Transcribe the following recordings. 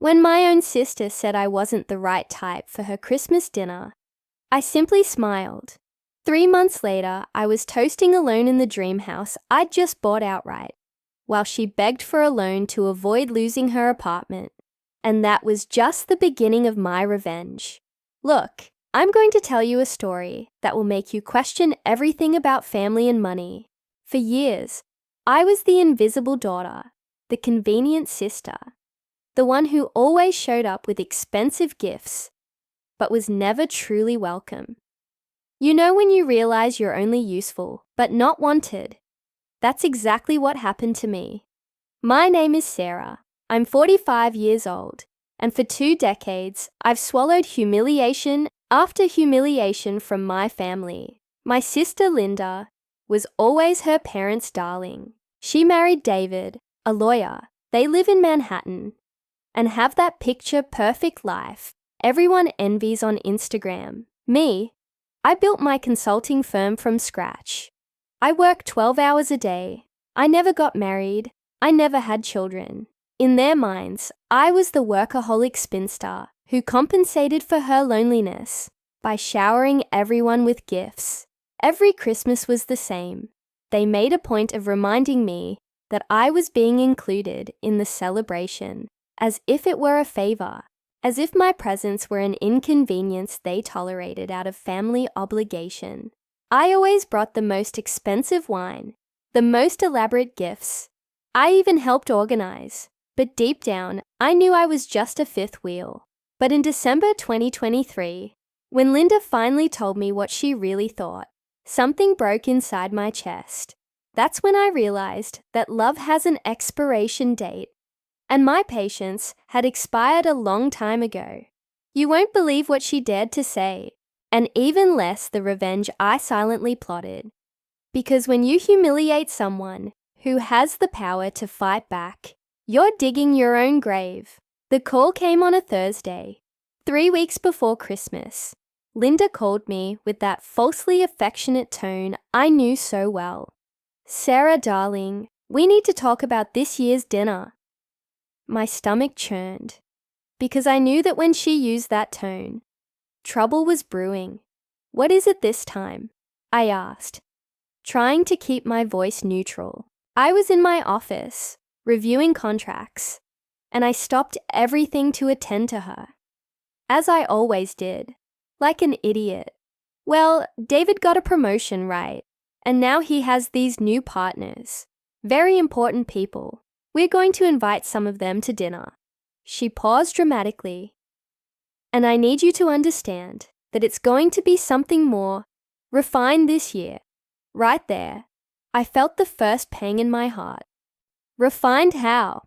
When my own sister said I wasn't the right type for her Christmas dinner, I simply smiled. 3 months later, I was toasting alone in the dream house I'd just bought outright, while she begged for a loan to avoid losing her apartment. And that was just the beginning of my revenge. Look, I'm going to tell you a story that will make you question everything about family and money. For years, I was the invisible daughter, the convenient sister, the one who always showed up with expensive gifts, but was never truly welcome. You know when you realize you're only useful, but not wanted? That's exactly what happened to me. My name is Sarah. I'm 45 years old, and for 2 decades, I've swallowed humiliation after humiliation from my family. My sister Linda was always her parents' darling. She married David, a lawyer. They live in Manhattan and have that picture-perfect life everyone envies on Instagram. Me, I built my consulting firm from scratch. I work 12 hours a day. I never got married. I never had children. In their minds, I was the workaholic spinster who compensated for her loneliness by showering everyone with gifts. Every Christmas was the same. They made a point of reminding me that I was being included in the celebration, as if it were a favor, as if my presence were an inconvenience they tolerated out of family obligation. I always brought the most expensive wine, the most elaborate gifts. I even helped organize. But deep down, I knew I was just a fifth wheel. But in December 2023, when Linda finally told me what she really thought, something broke inside my chest. That's when I realized that love has an expiration date, and my patience had expired a long time ago. You won't believe what she dared to say, and even less the revenge I silently plotted. Because when you humiliate someone who has the power to fight back, you're digging your own grave. The call came on a Thursday, 3 weeks before Christmas. Linda called me with that falsely affectionate tone I knew so well. "Sarah, darling, we need to talk about this year's dinner." My stomach churned, because I knew that when she used that tone, trouble was brewing. "What is it this time?" I asked, trying to keep my voice neutral. I was in my office, reviewing contracts, and I stopped everything to attend to her. As I always did, like an idiot. "Well, David got a promotion, right? And now he has these new partners. Very important people. We're going to invite some of them to dinner." She paused dramatically. "And I need you to understand that it's going to be something more refined this year." Right there, I felt the first pang in my heart. Refined how?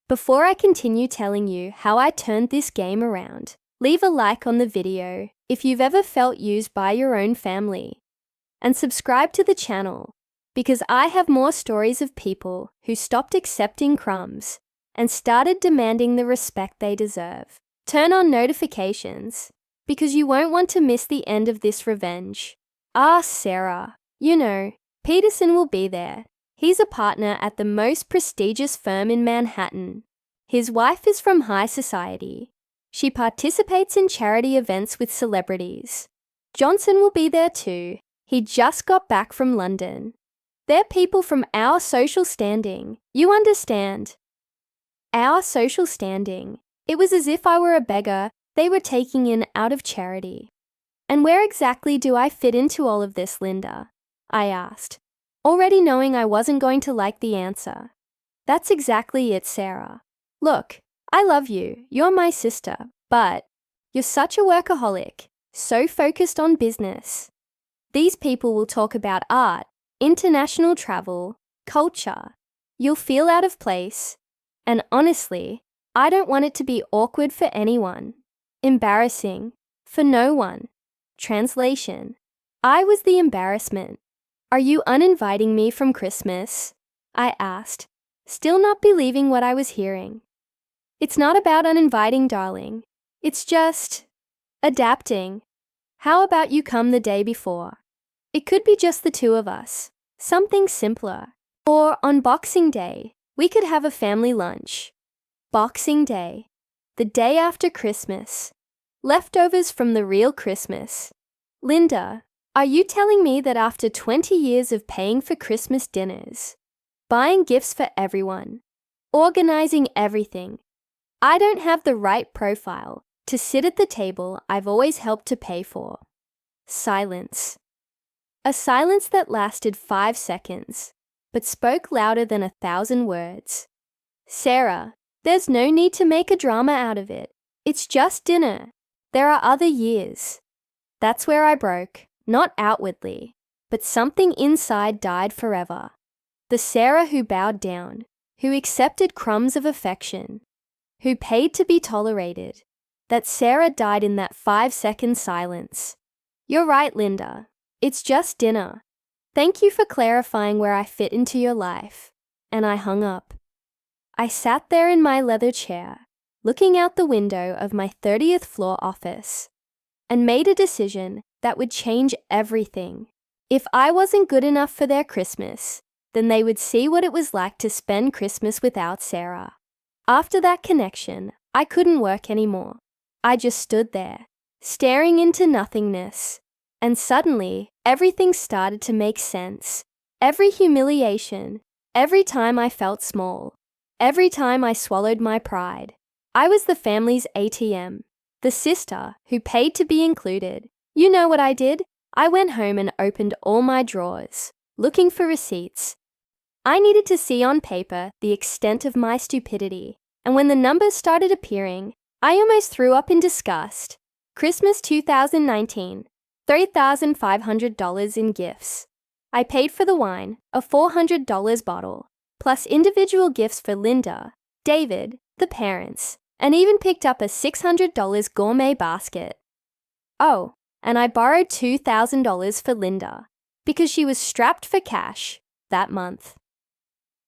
Before I continue telling you how I turned this game around, leave a like on the video if you've ever felt used by your own family. And subscribe to the channel, because I have more stories of people who stopped accepting crumbs and started demanding the respect they deserve. Turn on notifications, because you won't want to miss the end of this revenge. Ask Sarah. You know, Peterson will be there. He's a partner at the most prestigious firm in Manhattan. His wife is from high society. She participates in charity events with celebrities. Johnson will be there too. He just got back from London. They're people from our social standing. You understand? Our social standing. It was as if I were a beggar they were taking in out of charity. "And where exactly do I fit into all of this, Linda?" I asked, already knowing I wasn't going to like the answer. "That's exactly it, Sarah. Look, I love you, you're my sister, but you're such a workaholic, so focused on business. These people will talk about art, international travel, culture. You'll feel out of place, and honestly, I don't want it to be awkward for anyone, embarrassing for no one." Translation: I was the embarrassment. "Are you uninviting me from Christmas?" I asked, still not believing what I was hearing. "It's not about uninviting, darling. It's just adapting. How about you come the day before? It could be just the two of us, something simpler. Or on Boxing Day, we could have a family lunch." Boxing Day. The day after Christmas. Leftovers from the real Christmas. Linda, are you telling me that after 20 years of paying for Christmas dinners, buying gifts for everyone, organizing everything, I don't have the right profile to sit at the table I've always helped to pay for? Silence. A silence that lasted 5 seconds, but spoke louder than 1,000 words. Sarah, there's no need to make a drama out of it. It's just dinner. There are other years. That's where I broke, not outwardly, but something inside died forever. The Sarah who bowed down, who accepted crumbs of affection, who paid to be tolerated, that Sarah died in that 5-second silence. You're right, Linda. It's just dinner. Thank you for clarifying where I fit into your life. And I hung up. I sat there in my leather chair, looking out the window of my 30th floor office, and made a decision that would change everything. If I wasn't good enough for their Christmas, then they would see what it was like to spend Christmas without Sarah. After that connection, I couldn't work anymore. I just stood there, staring into nothingness, and suddenly, everything started to make sense. Every humiliation, every time I felt small, every time I swallowed my pride. I was the family's ATM, the sister who paid to be included. You know what I did? I went home and opened all my drawers, looking for receipts. I needed to see on paper the extent of my stupidity, and when the numbers started appearing, I almost threw up in disgust. Christmas 2019, $3,500 in gifts. I paid for the wine, a $400 bottle, plus individual gifts for Linda, David, the parents, and even picked up a $600 gourmet basket. Oh, and I borrowed $2,000 for Linda, because she was strapped for cash that month.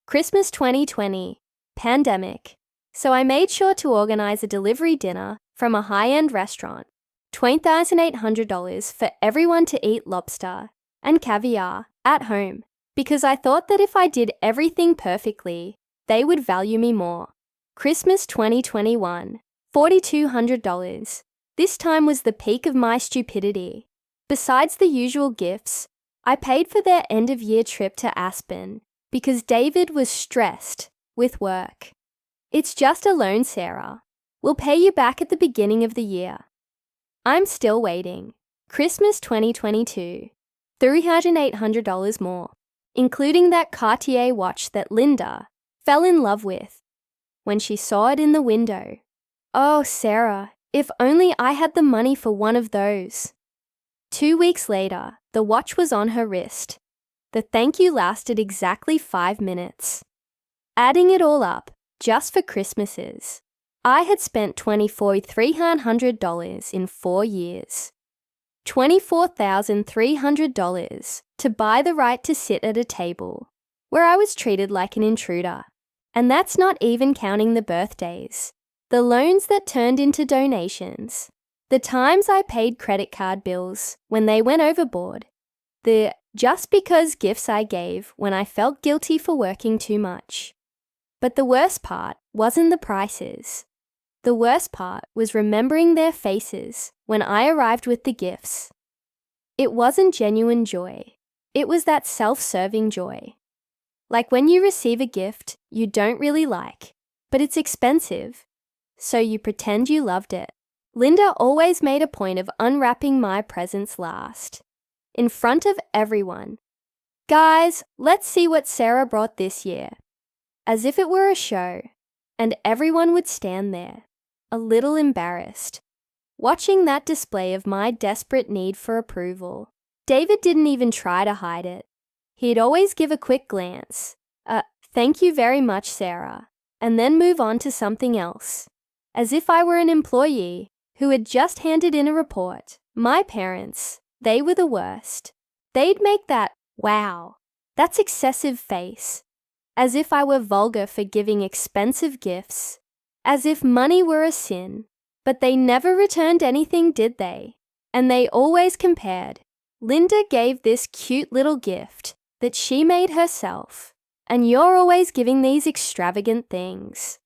Christmas 2020, pandemic. So I made sure to organize a delivery dinner from a high-end restaurant, $2,800 for everyone to eat lobster and caviar at home, because I thought that if I did everything perfectly, they would value me more. Christmas 2021, $4,200. This time was the peak of my stupidity. Besides the usual gifts, I paid for their end-of-year trip to Aspen because David was stressed with work. It's just a loan, Sarah. We'll pay you back at the beginning of the year. I'm still waiting. Christmas 2022, $3,800 more, including that Cartier watch that Linda fell in love with when she saw it in the window. Oh, Sarah, if only I had the money for one of those. 2 weeks later, the watch was on her wrist. The thank you lasted exactly 5 minutes. Adding it all up, just for Christmases, I had spent $24,300 in 4 years. $24,300 to buy the right to sit at a table where I was treated like an intruder. And that's not even counting the birthdays, the loans that turned into donations, the times I paid credit card bills when they went overboard, the just because gifts I gave when I felt guilty for working too much. But the worst part wasn't the prices. The worst part was remembering their faces when I arrived with the gifts. It wasn't genuine joy. It was that self-serving joy. Like when you receive a gift you don't really like, but it's expensive, so you pretend you loved it. Linda always made a point of unwrapping my presents last, in front of everyone. Guys, let's see what Sarah brought this year. As if it were a show, and everyone would stand there, a little embarrassed, watching that display of my desperate need for approval. David didn't even try to hide it. He'd always give a quick glance, thank you very much, Sarah, and then move on to something else. As if I were an employee who had just handed in a report. My parents, they were the worst. They'd make that, wow, that's excessive face. As if I were vulgar for giving expensive gifts. As if money were a sin. But they never returned anything, did they? And they always compared. Linda gave this cute little gift that she made herself, and you're always giving these extravagant things.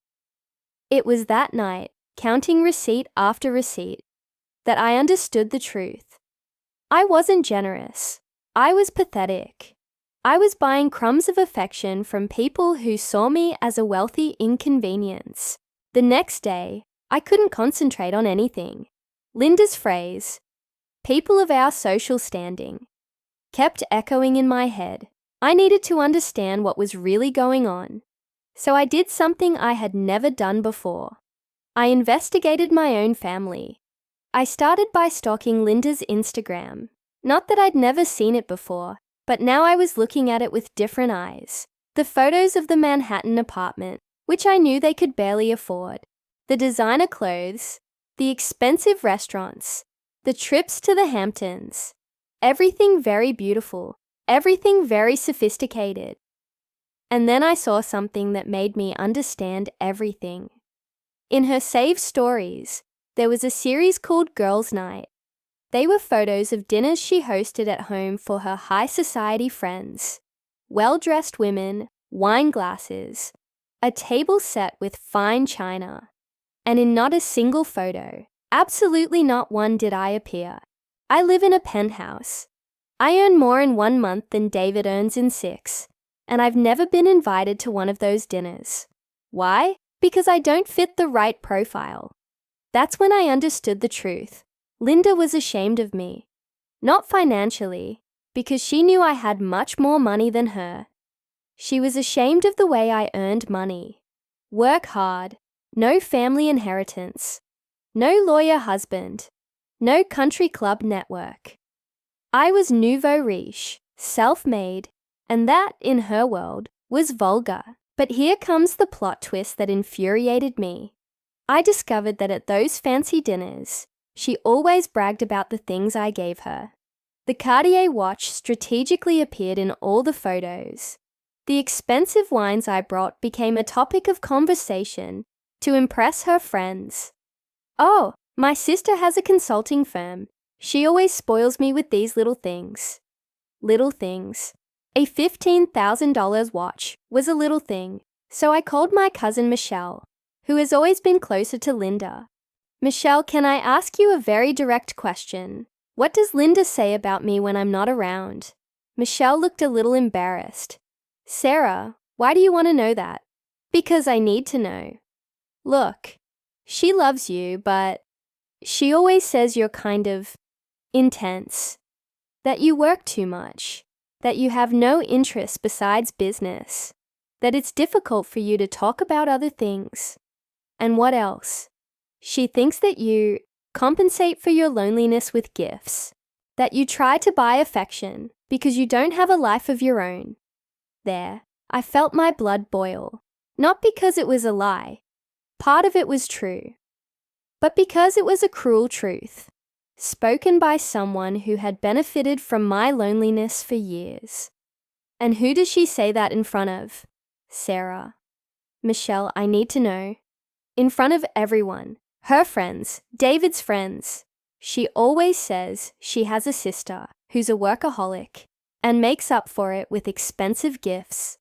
It was that night, counting receipt after receipt, that I understood the truth. I wasn't generous. I was pathetic. I was buying crumbs of affection from people who saw me as a wealthy inconvenience. The next day, I couldn't concentrate on anything. Linda's phrase, "people of our social standing," kept echoing in my head. I needed to understand what was really going on. So I did something I had never done before. I investigated my own family. I started by stalking Linda's Instagram. Not that I'd never seen it before, but now I was looking at it with different eyes. The photos of the Manhattan apartment, which I knew they could barely afford. The designer clothes, the expensive restaurants, the trips to the Hamptons. Everything very beautiful, everything very sophisticated. And then I saw something that made me understand everything. In her saved stories, there was a series called Girls' Night. They were photos of dinners she hosted at home for her high society friends. Well-dressed women, wine glasses, a table set with fine china. And in not a single photo, absolutely not one, did I appear. I live in a penthouse. I earn more in 1 month than David earns in 6. And I've never been invited to one of those dinners. Why? Because I don't fit the right profile. That's when I understood the truth. Linda was ashamed of me. Not financially, because she knew I had much more money than her. She was ashamed of the way I earned money. Work hard, no family inheritance, no lawyer husband, no country club network. I was nouveau riche, self-made, and that, in her world, was vulgar. But here comes the plot twist that infuriated me. I discovered that at those fancy dinners, she always bragged about the things I gave her. The Cartier watch strategically appeared in all the photos. The expensive wines I brought became a topic of conversation to impress her friends. "Oh, my sister has a consulting firm. She always spoils me with these little things." Little things. A $15,000 watch was a little thing, so I called my cousin Michelle, who has always been closer to Linda. "Michelle, can I ask you a very direct question? What does Linda say about me when I'm not around?" Michelle looked a little embarrassed. "Sarah, why do you want to know that?" "Because I need to know. Look, she loves you, but she always says you're kind of intense, that you work too much, that you have no interest besides business, that it's difficult for you to talk about other things. And what else? She thinks that you compensate for your loneliness with gifts, that you try to buy affection because you don't have a life of your own." There, I felt my blood boil, not because it was a lie. Part of it was true, but because it was a cruel truth, spoken by someone who had benefited from my loneliness for years. And who does she say that in front of? Sarah. "Michelle, I need to know." In front of everyone, her friends, David's friends. She always says she has a sister who's a workaholic and makes up for it with expensive gifts.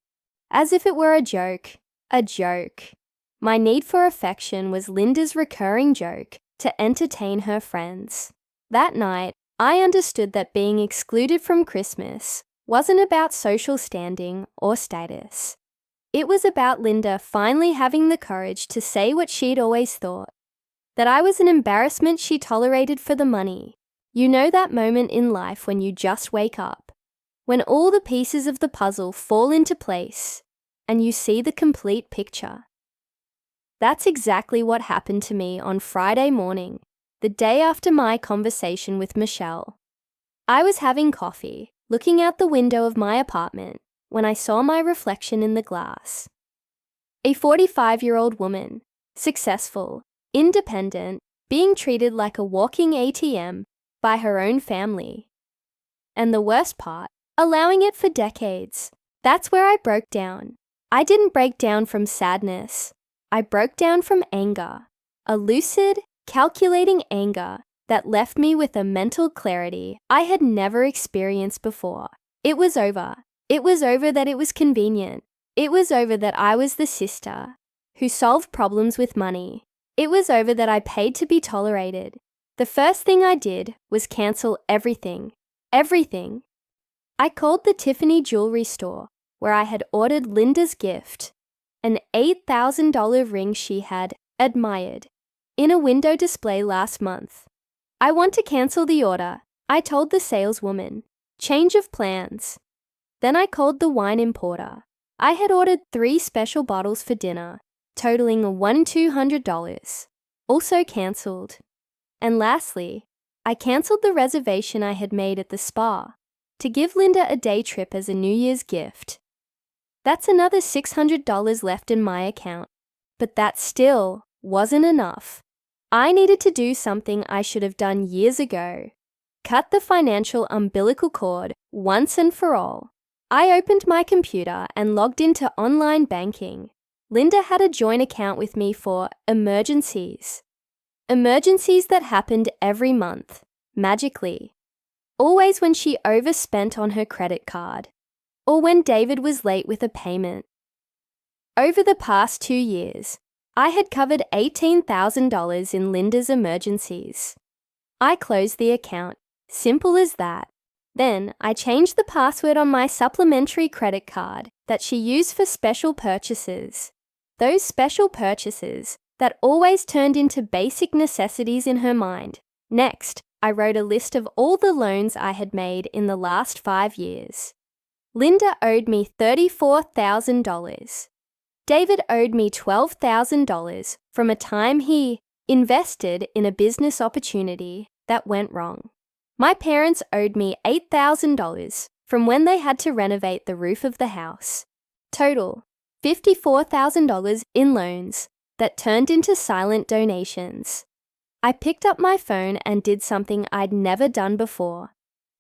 As if it were a joke. A joke. My need for affection was Linda's recurring joke to entertain her friends. That night, I understood that being excluded from Christmas wasn't about social standing or status. It was about Linda finally having the courage to say what she'd always thought, that I was an embarrassment she tolerated for the money. You know that moment in life when you just wake up, when all the pieces of the puzzle fall into place and you see the complete picture. That's exactly what happened to me on Friday morning, the day after my conversation with Michelle. I was having coffee, looking out the window of my apartment, when I saw my reflection in the glass. A 45-year-old woman, successful, independent, being treated like a walking ATM by her own family. And the worst part, allowing it for decades. That's where I broke down. I didn't break down from sadness. I broke down from anger. A lucid, calculating anger that left me with a mental clarity I had never experienced before. It was over. It was over that it was convenient. It was over that I was the sister who solved problems with money. It was over that I paid to be tolerated. The first thing I did was cancel everything. Everything. I called the Tiffany jewelry store where I had ordered Linda's gift, an $8,000 ring she had admired in a window display last month. I want to cancel the order, I told the saleswoman. Change of plans. Then I called the wine importer. I had ordered 3 special bottles for dinner, totaling $1,200. Also cancelled. And lastly, I cancelled the reservation I had made at the spa to give Linda a day trip as a New Year's gift. That's another $600 left in my account, but that still wasn't enough. I needed to do something I should have done years ago. Cut the financial umbilical cord once and for all. I opened my computer and logged into online banking. Linda had a joint account with me for emergencies. Emergencies that happened every month, magically. Always when she overspent on her credit card, or when David was late with a payment. Over the past 2 years, I had covered $18,000 in Linda's emergencies. I closed the account, simple as that. Then I changed the password on my supplementary credit card that she used for special purchases. Those special purchases that always turned into basic necessities in her mind. Next, I wrote a list of all the loans I had made in the last 5 years. Linda owed me $34,000. David owed me $12,000 from a time he invested in a business opportunity that went wrong. My parents owed me $8,000 from when they had to renovate the roof of the house. Total, $54,000 in loans that turned into silent donations. I picked up my phone and did something I'd never done before.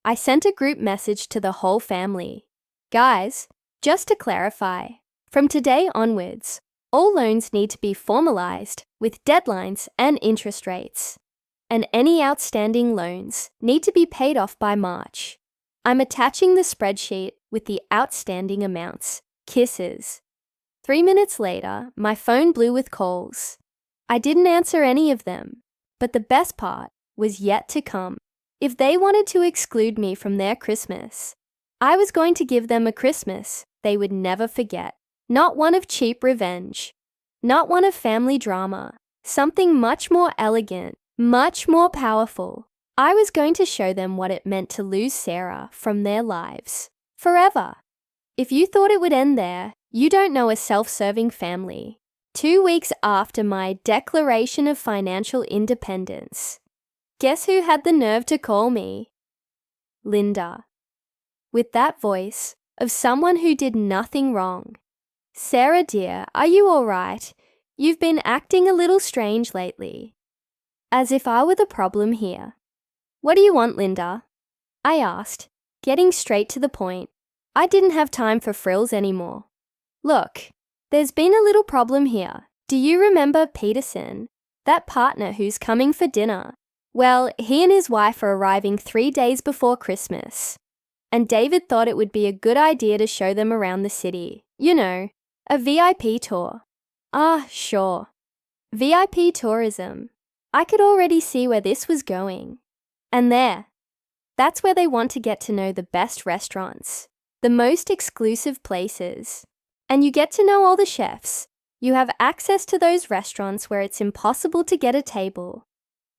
I sent a group message to the whole family. Guys, just to clarify, from today onwards, all loans need to be formalized with deadlines and interest rates. And any outstanding loans need to be paid off by March. I'm attaching the spreadsheet with the outstanding amounts. Kisses. 3 minutes later, my phone blew with calls. I didn't answer any of them, but the best part was yet to come. If they wanted to exclude me from their Christmas, I was going to give them a Christmas they would never forget. Not one of cheap revenge. Not one of family drama. Something much more elegant, much more powerful. I was going to show them what it meant to lose Sarah from their lives. Forever. If you thought it would end there, you don't know a self-serving family. 2 weeks after my declaration of financial independence, guess who had the nerve to call me? Linda. With that voice of someone who did nothing wrong. Sarah dear, are you all right? You've been acting a little strange lately. As if I were the problem here. What do you want, Linda? I asked, getting straight to the point. I didn't have time for frills anymore. Look, there's been a little problem here. Do you remember Peterson, that partner who's coming for dinner? Well, he and his wife are arriving 3 days before Christmas. And David thought it would be a good idea to show them around the city. You know, a VIP tour. Ah, sure. VIP tourism. I could already see where this was going. And that's where they want to get to know the best restaurants, the most exclusive places. And you get to know all the chefs. You have access to those restaurants where it's impossible to get a table.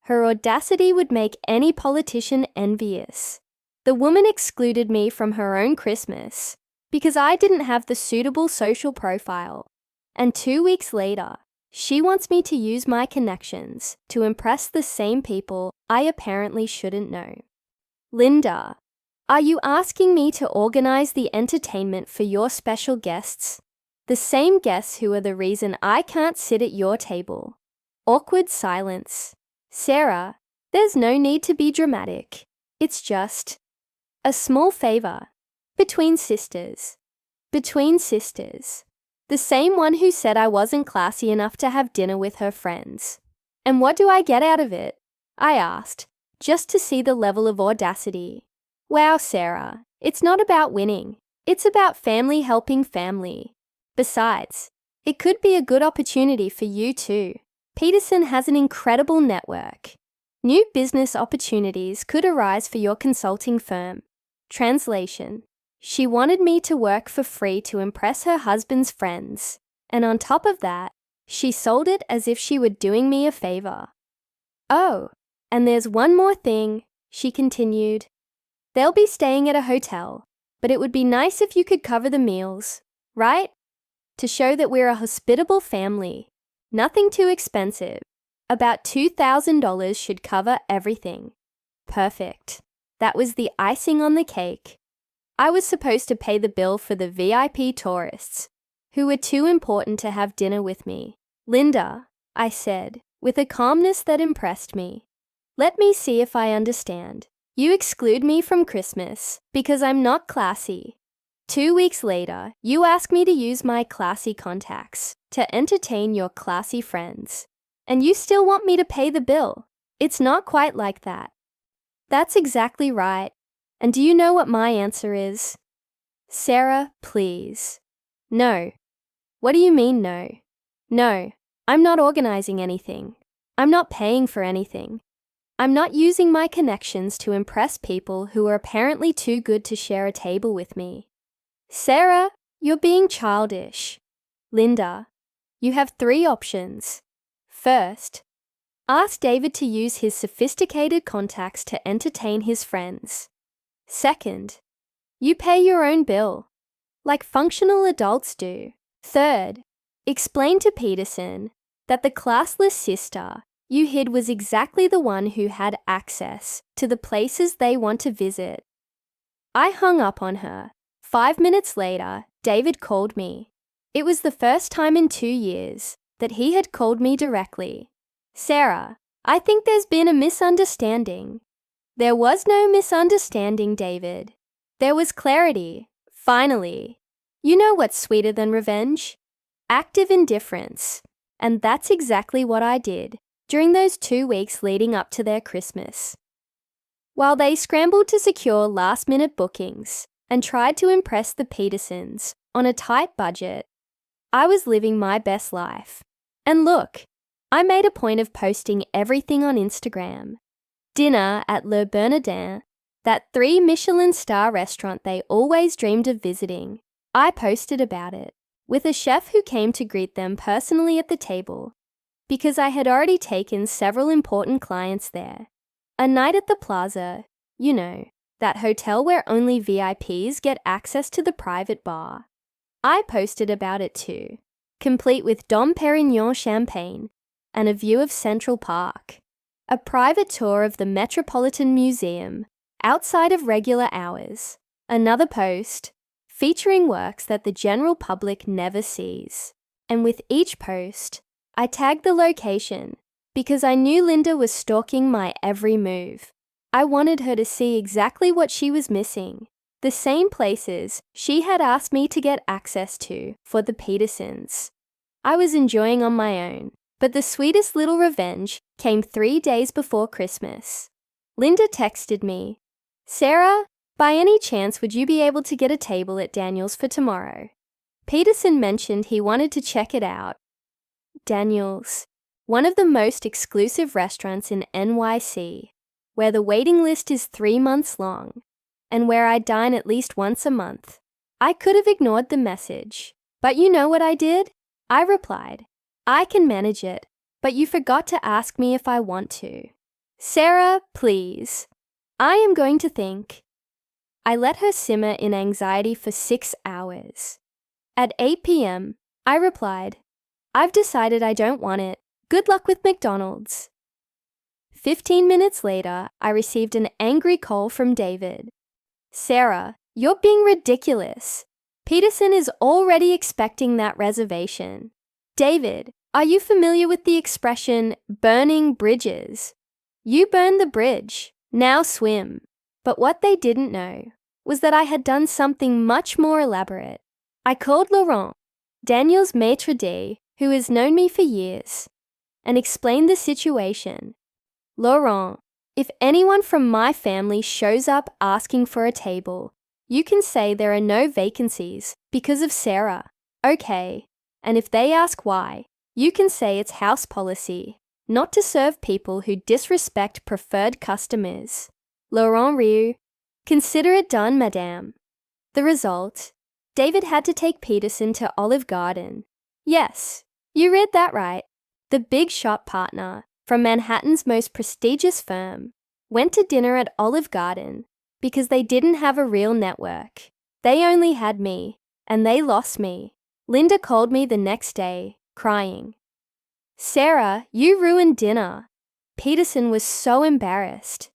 Her audacity would make any politician envious. The woman excluded me from her own Christmas because I didn't have the suitable social profile. And 2 weeks later, she wants me to use my connections to impress the same people I apparently shouldn't know. Linda, are you asking me to organize the entertainment for your special guests? The same guests who are the reason I can't sit at your table. Awkward silence. Sarah, there's no need to be dramatic. It's just a small favor. Between sisters. Between sisters. The same one who said I wasn't classy enough to have dinner with her friends. And what do I get out of it? I asked, just to see the level of audacity. Wow, Sarah, it's not about winning. It's about family helping family. Besides, it could be a good opportunity for you too. Peterson has an incredible network. New business opportunities could arise for your consulting firm. Translation: She wanted me to work for free to impress her husband's friends, and on top of that, she sold it as if she were doing me a favor. Oh, and there's one more thing, she continued. They'll be staying at a hotel, but it would be nice if you could cover the meals, right? To show that we're a hospitable family. Nothing too expensive. About $2,000 should cover everything. Perfect. That was the icing on the cake. I was supposed to pay the bill for the VIP tourists, who were too important to have dinner with me. Linda, I said, with a calmness that impressed me. Let me see if I understand. You exclude me from Christmas because I'm not classy. 2 weeks later, you ask me to use my classy contacts to entertain your classy friends. And you still want me to pay the bill. It's not quite like that. That's exactly right. And do you know what my answer is? Sarah, please. No. What do you mean no? No, I'm not organizing anything. I'm not paying for anything. I'm not using my connections to impress people who are apparently too good to share a table with me. Sarah, you're being childish. Linda, you have 3 options. First, ask David to use his sophisticated contacts to entertain his friends. Second, you pay your own bill, like functional adults do. Third, explain to Peterson that the classless sister you hid was exactly the one who had access to the places they want to visit. I hung up on her. 5 minutes later, David called me. It was the first time in 2 years that he had called me directly. Sarah, I think there's been a misunderstanding. There was no misunderstanding, David. There was clarity, finally. You know what's sweeter than revenge? Active indifference. And that's exactly what I did during those 2 weeks leading up to their Christmas. While they scrambled to secure last-minute bookings and tried to impress the Petersons on a tight budget, I was living my best life. And look, I made a point of posting everything on Instagram. Dinner at Le Bernardin, that 3 Michelin star restaurant they always dreamed of visiting. I posted about it, with a chef who came to greet them personally at the table, because I had already taken several important clients there. A night at the Plaza, you know, that hotel where only VIPs get access to the private bar. I posted about it too, complete with Dom Perignon champagne and a view of Central Park. A private tour of the Metropolitan Museum outside of regular hours. Another post featuring works that the general public never sees. And with each post, I tagged the location because I knew Linda was stalking my every move. I wanted her to see exactly what she was missing, the same places she had asked me to get access to for the Petersons. I was enjoying on my own, but the sweetest little revenge came 3 days before Christmas. Linda texted me, Sarah, by any chance would you be able to get a table at Daniel's for tomorrow? Peterson mentioned he wanted to check it out. Daniel's, one of the most exclusive restaurants in NYC, where the waiting list is 3 months long, and where I dine at least once a month. I could have ignored the message, but you know what I did? I replied, I can manage it, but you forgot to ask me if I want to. Sarah, please. I am going to think. I let her simmer in anxiety for 6 hours. At 8 p.m., I replied, I've decided I don't want it. Good luck with McDonald's. 15 minutes later, I received an angry call from David. Sarah, you're being ridiculous. Peterson is already expecting that reservation. David, are you familiar with the expression burning bridges? You burned the bridge, now swim. But what they didn't know was that I had done something much more elaborate. I called Laurent, Daniel's maitre d', who has known me for years, and explained the situation. Laurent, if anyone from my family shows up asking for a table, you can say there are no vacancies because of Sarah. Okay, and if they ask why, You can say it's house policy not to serve people who disrespect preferred customers. Laurent Rieu, consider it done, madame. The result? David had to take Peterson to Olive Garden. Yes, you read that right. The big shot partner from Manhattan's most prestigious firm went to dinner at Olive Garden because they didn't have a real network. They only had me, and they lost me. Linda called me the next day, crying. Sarah, you ruined dinner. Peterson was so embarrassed.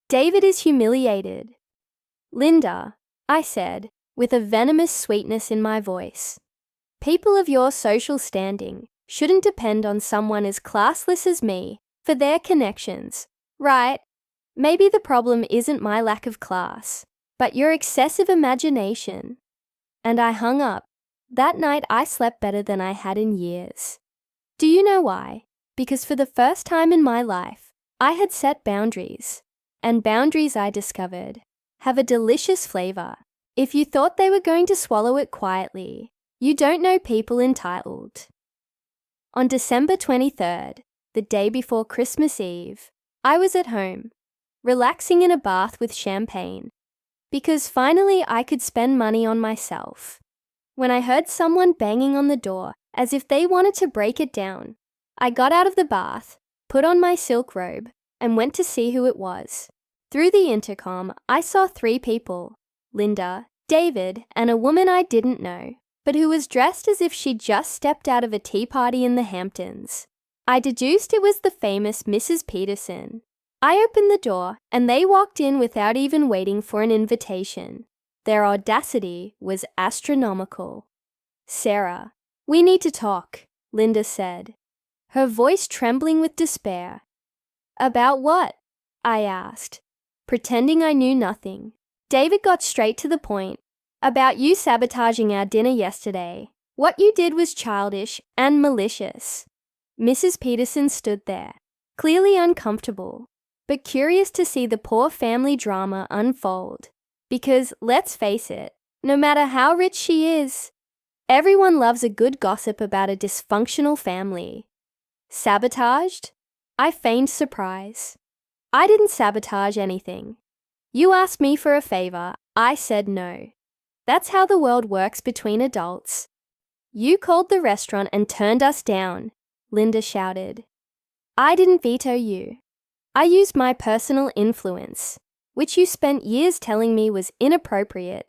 David is humiliated. Linda, I said, with a venomous sweetness in my voice. People of your social standing shouldn't depend on someone as classless as me for their connections, right? Maybe the problem isn't my lack of class, but your excessive imagination. And I hung up. That night I slept better than I had in years. Do you know why? Because for the first time in my life, I had set boundaries. And boundaries, I discovered, have a delicious flavor. If you thought they were going to swallow it quietly, you don't know people entitled. On December 23rd, the day before Christmas Eve, I was at home, relaxing in a bath with champagne, because finally I could spend money on myself. When I heard someone banging on the door as if they wanted to break it down, I got out of the bath, put on my silk robe, and went to see who it was. Through the intercom, I saw 3 people, Linda, David, and a woman I didn't know, but who was dressed as if she'd just stepped out of a tea party in the Hamptons. I deduced it was the famous Mrs. Peterson. I opened the door, and they walked in without even waiting for an invitation. Their audacity was astronomical. Sarah, we need to talk, Linda said, her voice trembling with despair. About what? I asked, pretending I knew nothing. David got straight to the point. About you sabotaging our dinner yesterday. What you did was childish and malicious. Mrs. Peterson stood there, clearly uncomfortable, but curious to see the poor family drama unfold. Because, let's face it, no matter how rich she is, everyone loves a good gossip about a dysfunctional family. Sabotaged? I feigned surprise. I didn't sabotage anything. You asked me for a favor, I said no. That's how the world works between adults. You called the restaurant and turned us down, Linda shouted. I didn't veto you. I used my personal influence, which you spent years telling me was inappropriate,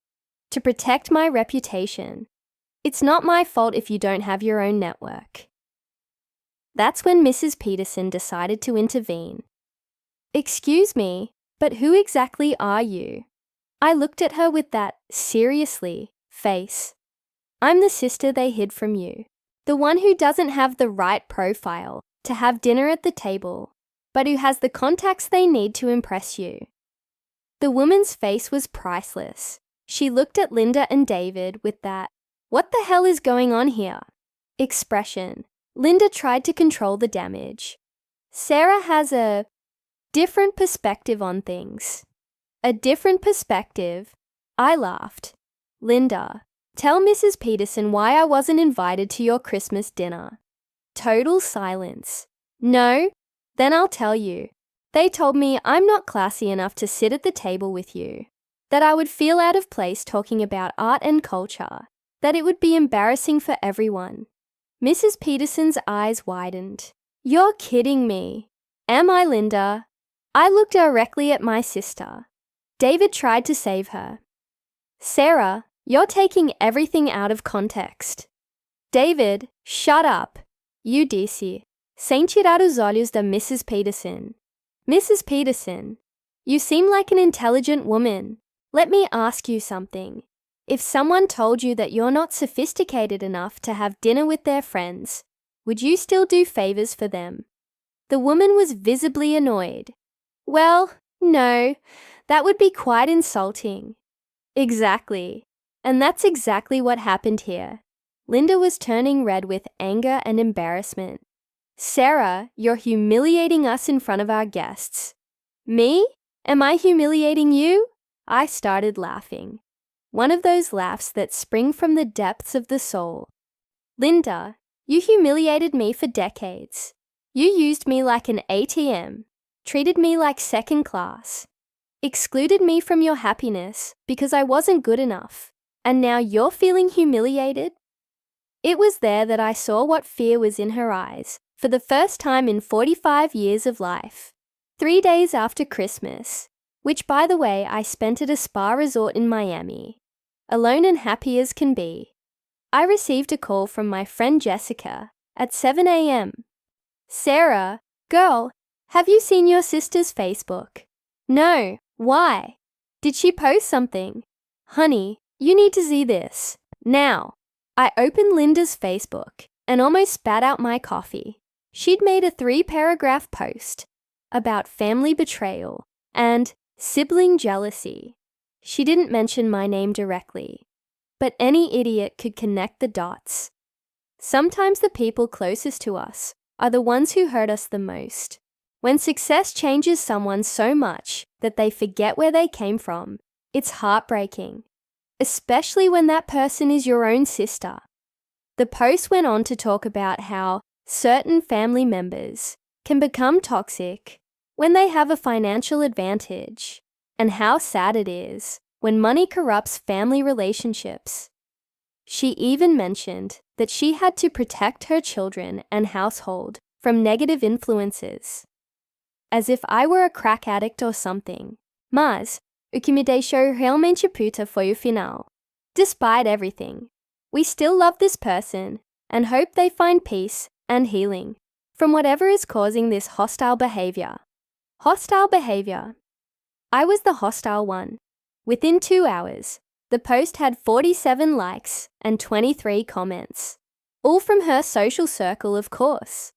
to protect my reputation. It's not my fault if you don't have your own network. That's when Mrs. Peterson decided to intervene. Excuse me, but who exactly are you? I looked at her with that seriously face. I'm the sister they hid from you, the one who doesn't have the right profile to have dinner at the table, but who has the contacts they need to impress you. The woman's face was priceless. She looked at Linda and David with that, what the hell is going on here? Expression. Linda tried to control the damage. Sarah has a different perspective on things. A different perspective? I laughed. Linda, tell Mrs. Peterson why I wasn't invited to your Christmas dinner. Total silence. No? Then I'll tell you. They told me I'm not classy enough to sit at the table with you, that I would feel out of place talking about art and culture, that it would be embarrassing for everyone. Mrs. Peterson's eyes widened. You're kidding me. Am I, Linda? I looked directly at my sister. David tried to save her. Sarah, you're taking everything out of context. David, shut up. You disse. Sem tirar os olhos da Mrs. Peterson. Mrs. Peterson, you seem like an intelligent woman. Let me ask you something. If someone told you that you're not sophisticated enough to have dinner with their friends, would you still do favors for them? The woman was visibly annoyed. Well, no, that would be quite insulting. Exactly. And that's exactly what happened here. Linda was turning red with anger and embarrassment. Sarah, you're humiliating us in front of our guests. Me? Am I humiliating you? I started laughing. One of those laughs that spring from the depths of the soul. Linda, You humiliated me for decades. You used me like an ATM, treated me like second class, excluded me from your happiness because I wasn't good enough, and now you're feeling humiliated? It was there that I saw what fear was in her eyes for the first time in 45 years of life. 3 days after Christmas, which by the way I spent at a spa resort in Miami, alone and happy as can be, I received a call from my friend Jessica at 7 a.m. Sarah, girl, have you seen your sister's Facebook? No, why? Did she post something? Honey, you need to see this, now. I opened Linda's Facebook and almost spat out my coffee. She'd made a 3-paragraph post about family betrayal and sibling jealousy. She didn't mention my name directly, but any idiot could connect the dots. Sometimes the people closest to us are the ones who hurt us the most. When success changes someone so much that they forget where they came from, it's heartbreaking, especially when that person is your own sister. The post went on to talk about how certain family members can become toxic when they have a financial advantage, and how sad it is when money corrupts family relationships. She even mentioned that she had to protect her children and household from negative influences. As if I were a crack addict or something. Mas, o que me deixou realmente puta foi o final. Despite everything, we still love this person and hope they find peace and healing from whatever is causing this hostile behavior. Hostile behavior. I was the hostile one. Within 2 hours, the post had 47 likes and 23 comments, all from her social circle, of course,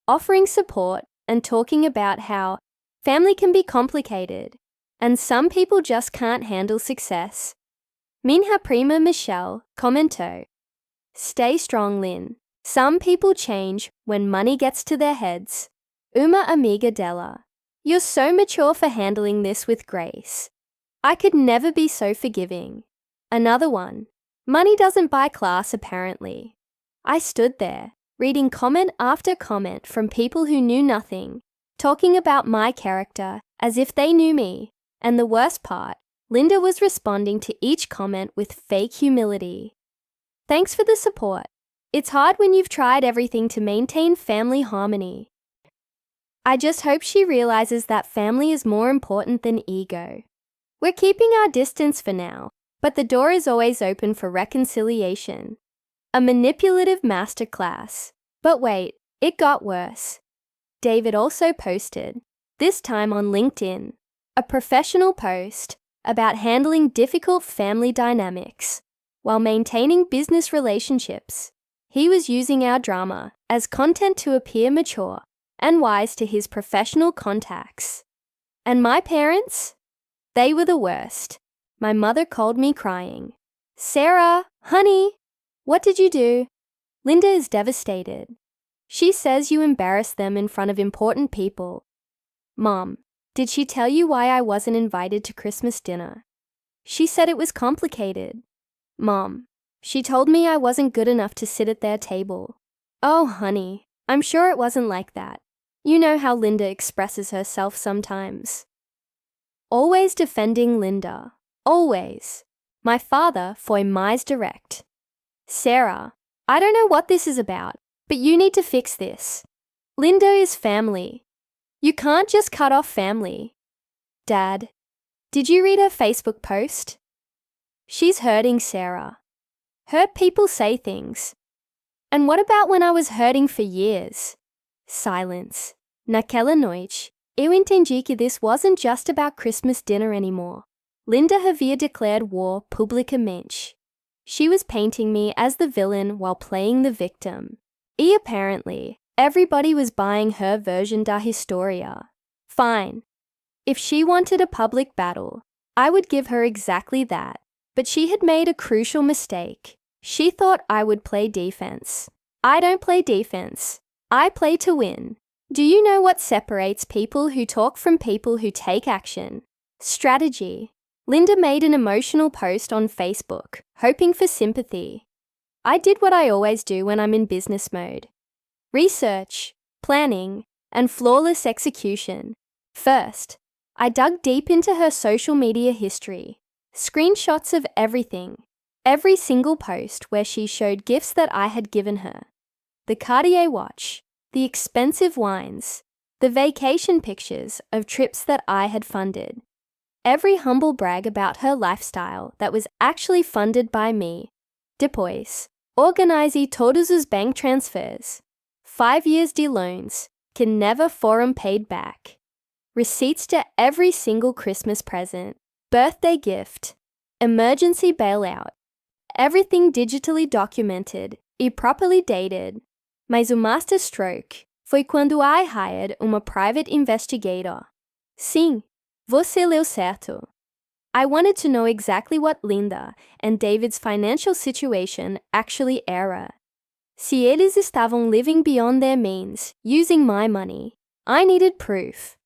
offering support and talking about how family can be complicated and some people just can't handle success. Minha prima Michelle commentou, "Stay strong, Lynn. Some people change when money gets to their heads. Uma amiga dela. You're so mature for handling this with grace. I could never be so forgiving." Another one, "Money doesn't buy class apparently." I stood there, reading comment after comment from people who knew nothing, talking about my character as if they knew me. And the worst part, Linda was responding to each comment with fake humility. Thanks for the support. It's hard when you've tried everything to maintain family harmony. I just hope she realizes that family is more important than ego. We're keeping our distance for now, but the door is always open for reconciliation. A manipulative masterclass. But wait, it got worse. David also posted, this time on LinkedIn, a professional post about handling difficult family dynamics while maintaining business relationships. He was using our drama as content to appear mature and wise to his professional contacts. And my parents? They were the worst. My mother called me crying. "Sarah, honey, what did you do?" Linda is devastated. She says you embarrassed them in front of important people. Mom, did she tell you why I wasn't invited to Christmas dinner? She said it was complicated. Mom, she told me I wasn't good enough to sit at their table. Oh, honey, I'm sure it wasn't like that. You know how Linda expresses herself sometimes. Always defending Linda. Always. My father foi mais direct. Sarah, I don't know what this is about, but you need to fix this. Linda is family. You can't just cut off family. Dad, did you read her Facebook post? She's hurting Sarah. Hurt people say things. And what about when I was hurting for years? Silence. Naquela noite, eu entendi que this wasn't just about Christmas dinner anymore. Linda havia declared war publicamente. She was painting me as the villain while playing the victim. E apparently, everybody was buying her version da historia. Fine. If she wanted a public battle, I would give her exactly that. But she had made a crucial mistake. She thought I would play defense. I don't play defense. I play to win. Do you know what separates people who talk from people who take action? Strategy. Linda made an emotional post on Facebook, hoping for sympathy. I did what I always do when I'm in business mode. Research, planning, and flawless execution. First, I dug deep into her social media history. Screenshots of everything. Every single post where she showed gifts that I had given her. The Cartier watch, the expensive wines, the vacation pictures of trips that I had funded. Every humble brag about her lifestyle that was actually funded by me. Depois, organize todos os bank transfers. 5 years de loans, que never foram paid back. Receipts to every single Christmas present, birthday gift, emergency bailout. Everything digitally documented e properly dated. Mas o master stroke foi quando I hired uma private investigator. Sim, você leu certo. I wanted to know exactly what Linda and David's financial situation actually era. Se eles estavam living beyond their means, using my money, I needed proof.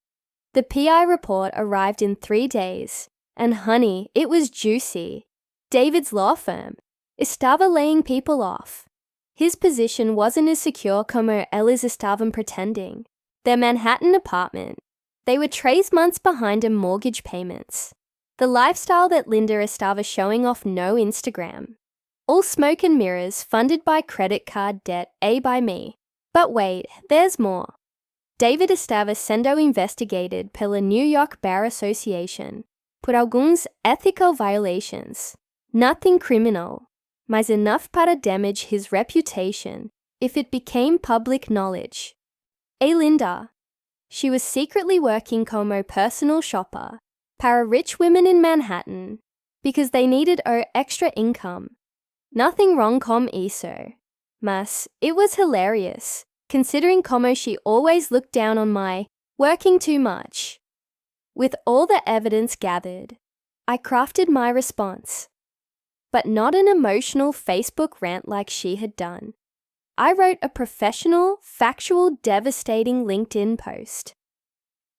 The PI report arrived in 3 days, and honey, it was juicy. David's law firm estava laying people off. His position wasn't as secure como eles estavam pretending. Their Manhattan apartment. They were 3 months behind in mortgage payments. The lifestyle that Linda estava showing off no Instagram. All smoke and mirrors funded by credit card debt by me. But wait, there's more. David estava sendo investigated pela New York Bar Association por alguns ethical violations. Nothing criminal, mas enough para damage his reputation if it became public knowledge. Linda. She was secretly working como personal shopper para rich women in Manhattan because they needed extra income. Nothing wrong com isso. Mas it was hilarious, considering como she always looked down on my working too much. With all the evidence gathered, I crafted my response. But not an emotional Facebook rant like she had done. I wrote a professional, factual, devastating LinkedIn post.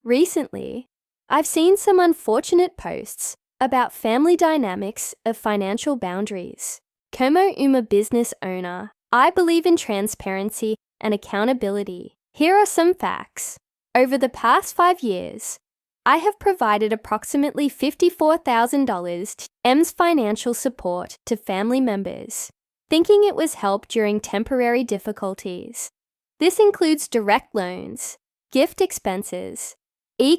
Recently, I've seen some unfortunate posts about family dynamics of financial boundaries. Como uma business owner, I believe in transparency and accountability. Here are some facts. Over the past 5 years, I have provided approximately $54,000 to M's financial support to family members, thinking it was help during temporary difficulties. This includes direct loans, gift expenses,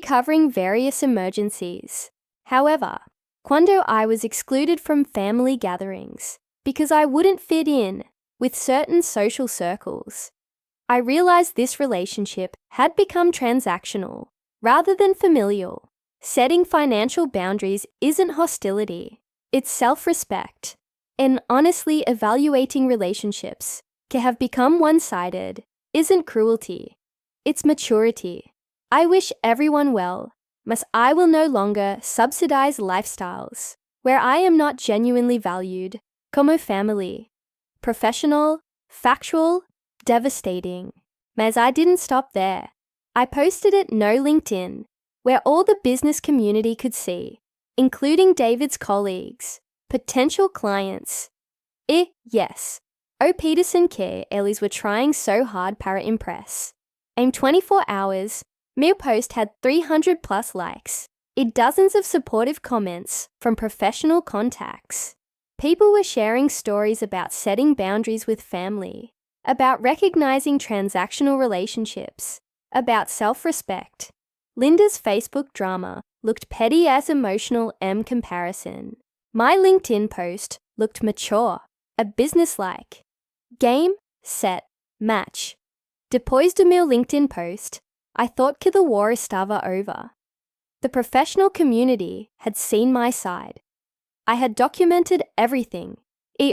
covering various emergencies. However, quando I was excluded from family gatherings because I wouldn't fit in with certain social circles, I realized this relationship had become transactional rather than familial. Setting financial boundaries isn't hostility, it's self-respect. And honestly, evaluating relationships que have become one-sided isn't cruelty, it's maturity. I wish everyone well, mas I will no longer subsidize lifestyles where I am not genuinely valued, como family. Professional, factual, devastating. Mas I didn't stop there. I posted it no LinkedIn, where all the business community could see, including David's colleagues, potential clients. Yes, O Peterson que eles were trying so hard para impress. In 24 hours, meu post had 300 plus likes, dozens of supportive comments from professional contacts. People were sharing stories about setting boundaries with family, about recognizing transactional relationships, about self-respect. Linda's Facebook drama looked petty as emotional comparison. My LinkedIn post looked mature, a business-like. Game, set, match. Depois do meu LinkedIn post, I thought que the war estava over. The professional community had seen my side. I had documented everything.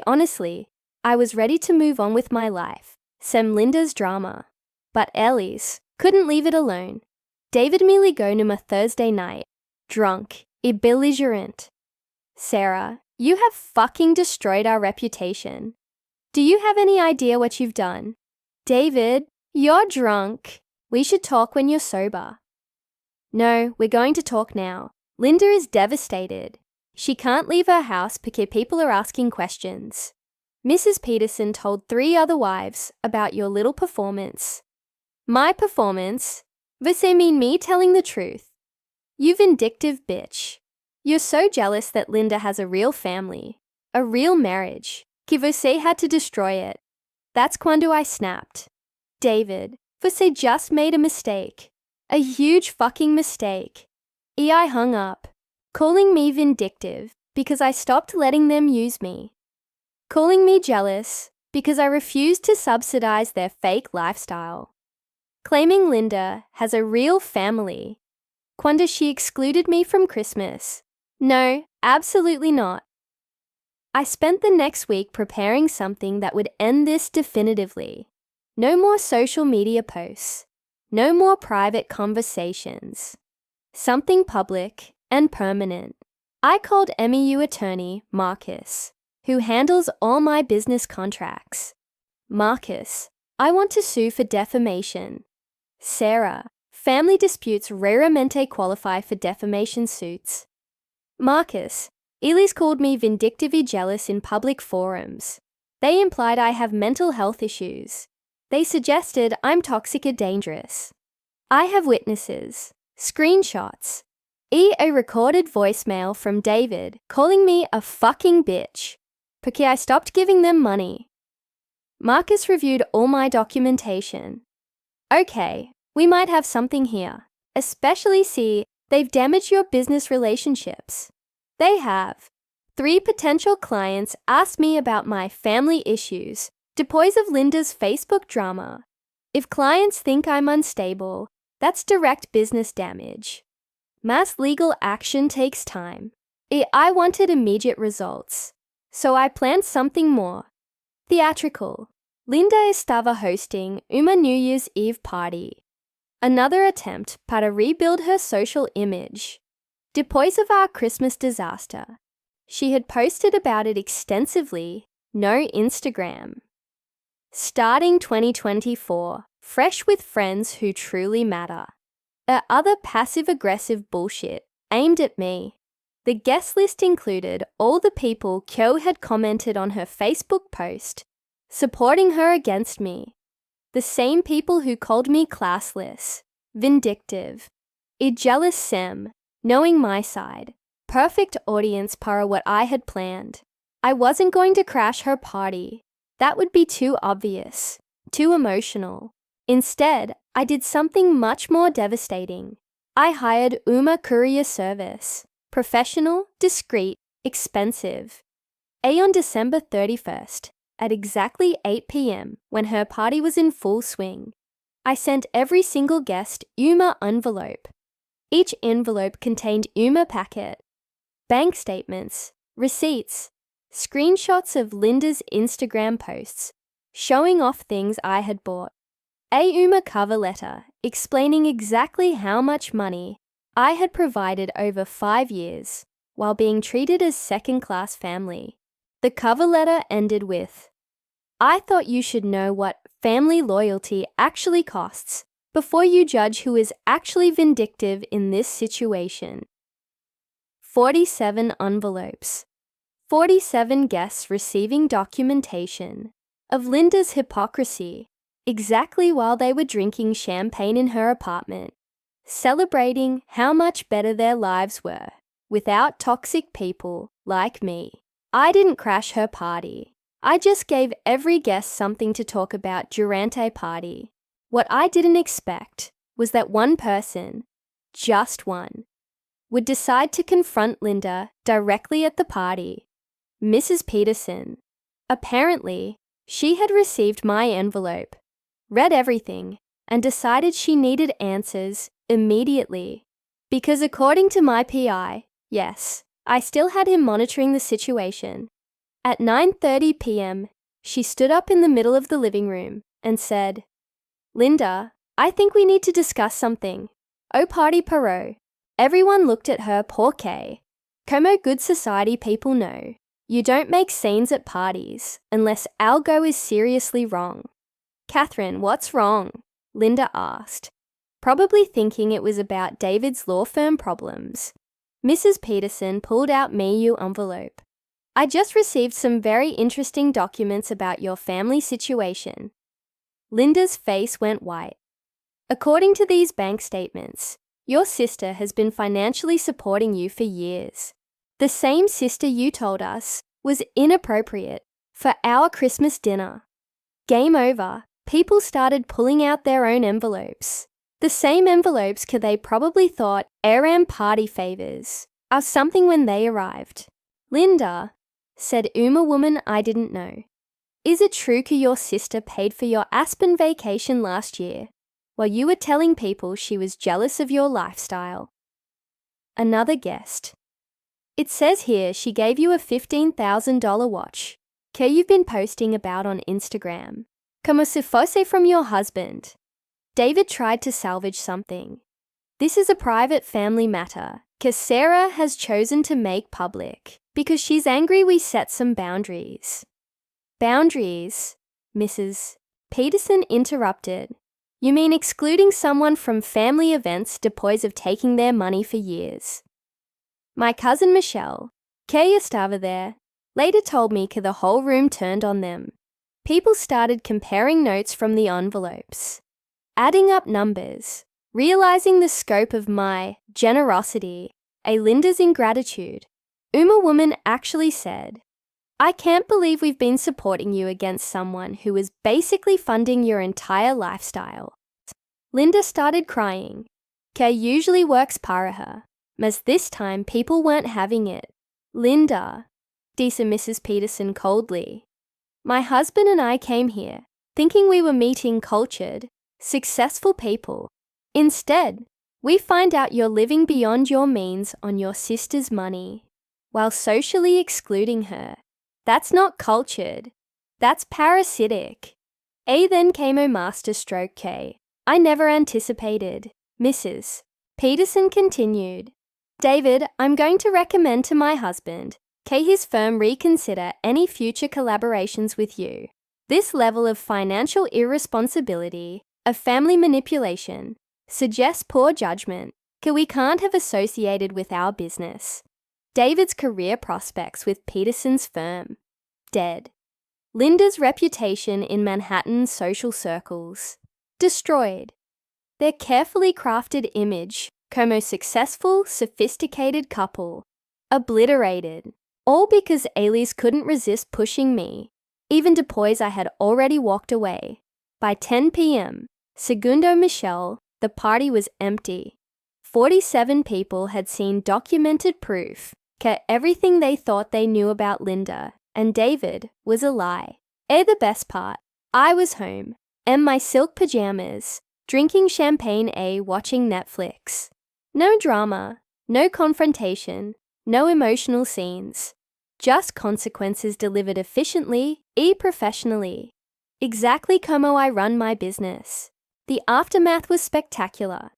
Honestly, I was ready to move on with my life, sem Linda's drama. But eles couldn't leave it alone. David me ligou numa Thursday night, drunk e belligerent. Sarah, you have fucking destroyed our reputation. Do you have any idea what you've done? David, you're drunk. We should talk when you're sober. No, we're going to talk now. Linda is devastated. She can't leave her house because people are asking questions. Mrs. Peterson told 3 other wives about your little performance. My performance? Você mean me telling the truth? You vindictive bitch. You're so jealous that Linda has a real family, a real marriage, que você had to destroy it. That's quando I snapped. David, você just made a mistake. A huge fucking mistake. I hung up, calling me vindictive because I stopped letting them use me. Calling me jealous because I refused to subsidize their fake lifestyle. Claiming Linda has a real family. Quando she excluded me from Christmas. No, absolutely not. I spent the next week preparing something that would end this definitively. No more social media posts. No more private conversations. Something public and permanent. I called MEU attorney Marcus, who handles all my business contracts. Marcus, I want to sue for defamation. Sarah, family disputes raramente qualify for defamation suits. Marcus, Elise called me vindictive y jealous in public forums. They implied I have mental health issues. They suggested I'm toxic or dangerous. I have witnesses, screenshots, a recorded voicemail from David calling me a fucking bitch porque I stopped giving them money. Marcus reviewed all my documentation. Okay, we might have something here, especially see they've damaged your business relationships. They have. 3 potential clients asked me about my family issues, depois of Linda's Facebook drama. If clients think I'm unstable, that's direct business damage. Mass legal action takes time. I wanted immediate results, so I planned something more. Theatrical. Linda estava hosting uma New Year's Eve party. Another attempt para rebuild her social image. Depois of our Christmas disaster, she had posted about it extensively, no Instagram. Starting 2024, fresh with friends who truly matter. Other passive-aggressive bullshit aimed at me. The guest list included all the people Kyo had commented on her Facebook post, supporting her against me. The same people who called me classless, vindictive, jealous Sem, knowing my side. Perfect audience para what I had planned. I wasn't going to crash her party. That would be too obvious, too emotional. Instead, I did something much more devastating. I hired uma courier service. Professional, discreet, expensive. On December 31st, at exactly 8 p.m., when her party was in full swing, I sent every single guest uma envelope. Each envelope contained uma packet, bank statements, receipts, screenshots of Linda's Instagram posts, showing off things I had bought. A uma cover letter explaining exactly how much money I had provided over 5 years while being treated as second-class family. The cover letter ended with, I thought you should know what family loyalty actually costs before you judge who is actually vindictive in this situation. 47 envelopes. 47 guests receiving documentation of Linda's hypocrisy exactly while they were drinking champagne in her apartment, celebrating how much better their lives were without toxic people like me. I didn't crash her party. I just gave every guest something to talk about durante party. What I didn't expect was that one person, just one, would decide to confront Linda directly at the party. Mrs. Peterson. Apparently, she had received my envelope, read everything, and decided she needed answers immediately. Because according to my PI, yes, I still had him monitoring the situation. At 9:30 p.m., she stood up in the middle of the living room and said, Linda, I think we need to discuss something. O party parou. Everyone looked at her porque. Como good society people know, you don't make scenes at parties unless algo is seriously wrong. Catherine, what's wrong? Linda asked, probably thinking it was about David's law firm problems. Mrs. Peterson pulled out MEU envelope. I just received some very interesting documents about your family situation. Linda's face went white. According to these bank statements, your sister has been financially supporting you for years. The same sister you told us was inappropriate for our Christmas dinner. Game over. People started pulling out their own envelopes. The same envelopes they probably thought Aram party favors are something when they arrived. Linda, said woman I didn't know. Is it true your sister paid for your Aspen vacation last year while you were telling people she was jealous of your lifestyle? Another guest. It says here she gave you a $15,000 watch you've been posting about on Instagram. Como se fosse from your husband. David tried to salvage something. This is a private family matter Sarah has chosen to make public because she's angry we set some boundaries. Boundaries, Mrs. Peterson interrupted. You mean excluding someone from family events depois of taking their money for years? My cousin Michelle, que estava there, later told me the whole room turned on them. People started comparing notes from the envelopes, adding up numbers, realizing the scope of my generosity, Linda's ingratitude. Woman actually said, I can't believe we've been supporting you against someone who was basically funding your entire lifestyle. Linda started crying. Que usually works para her, mas this time people weren't having it. Linda, disse Mrs. Peterson coldly. My husband and I came here, thinking we were meeting cultured, successful people. Instead, we find out you're living beyond your means on your sister's money, while socially excluding her. That's not cultured. That's parasitic. Then came a masterstroke I never anticipated. Mrs. Peterson continued. David, I'm going to recommend to my husband his firm reconsider any future collaborations with you. This level of financial irresponsibility, of family manipulation, suggests poor judgment we can't have associated with our business. David's career prospects with Peterson's firm. Dead. Linda's reputation in Manhattan social circles. Destroyed. Their carefully crafted image, como successful, sophisticated couple. Obliterated. All because Elise couldn't resist pushing me, even depois I had already walked away. By 10 p.m., segundo Michelle, the party was empty. 47 people had seen documented proof everything they thought they knew about Linda and David was a lie. The best part, I was home, in my silk pajamas, drinking champagne watching Netflix. No drama, no confrontation, no emotional scenes. Just consequences delivered efficiently professionally. Exactly como I run my business. The aftermath was spectacular.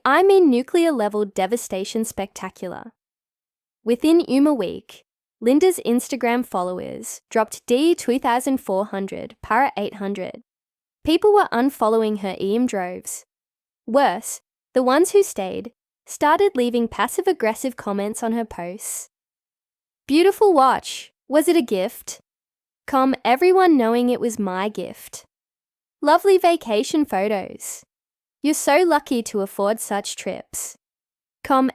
I mean nuclear-level devastation spectacular. Within a week, Linda's Instagram followers dropped 2,400 para 800. People were unfollowing her in droves. Worse, the ones who stayed started leaving passive-aggressive comments on her posts. Beautiful watch. Was it a gift? Everyone knowing it was my gift. Lovely vacation photos. You're so lucky to afford such trips.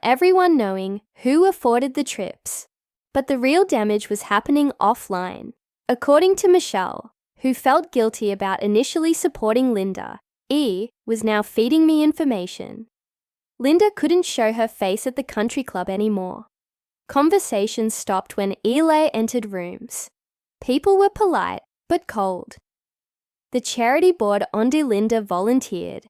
Everyone knowing who afforded the trips. But the real damage was happening offline. According to Michelle, who felt guilty about initially supporting Linda, was now feeding me information. Linda couldn't show her face at the country club anymore. Conversations stopped when Eli entered rooms. People were polite, but cold. The charity board onde Linda volunteered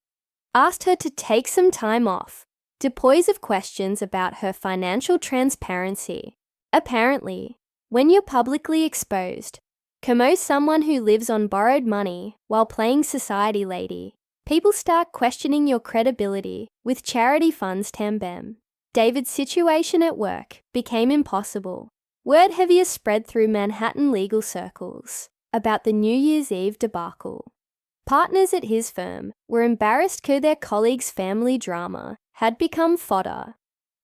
asked her to take some time off, depois of questions about her financial transparency. Apparently, when you're publicly exposed, como someone who lives on borrowed money while playing society lady, people start questioning your credibility with charity funds também. David's situation at work became impossible. Word heavier spread through Manhattan legal circles about the New Year's Eve debacle. Partners at his firm were embarrassed their colleagues' family drama had become fodder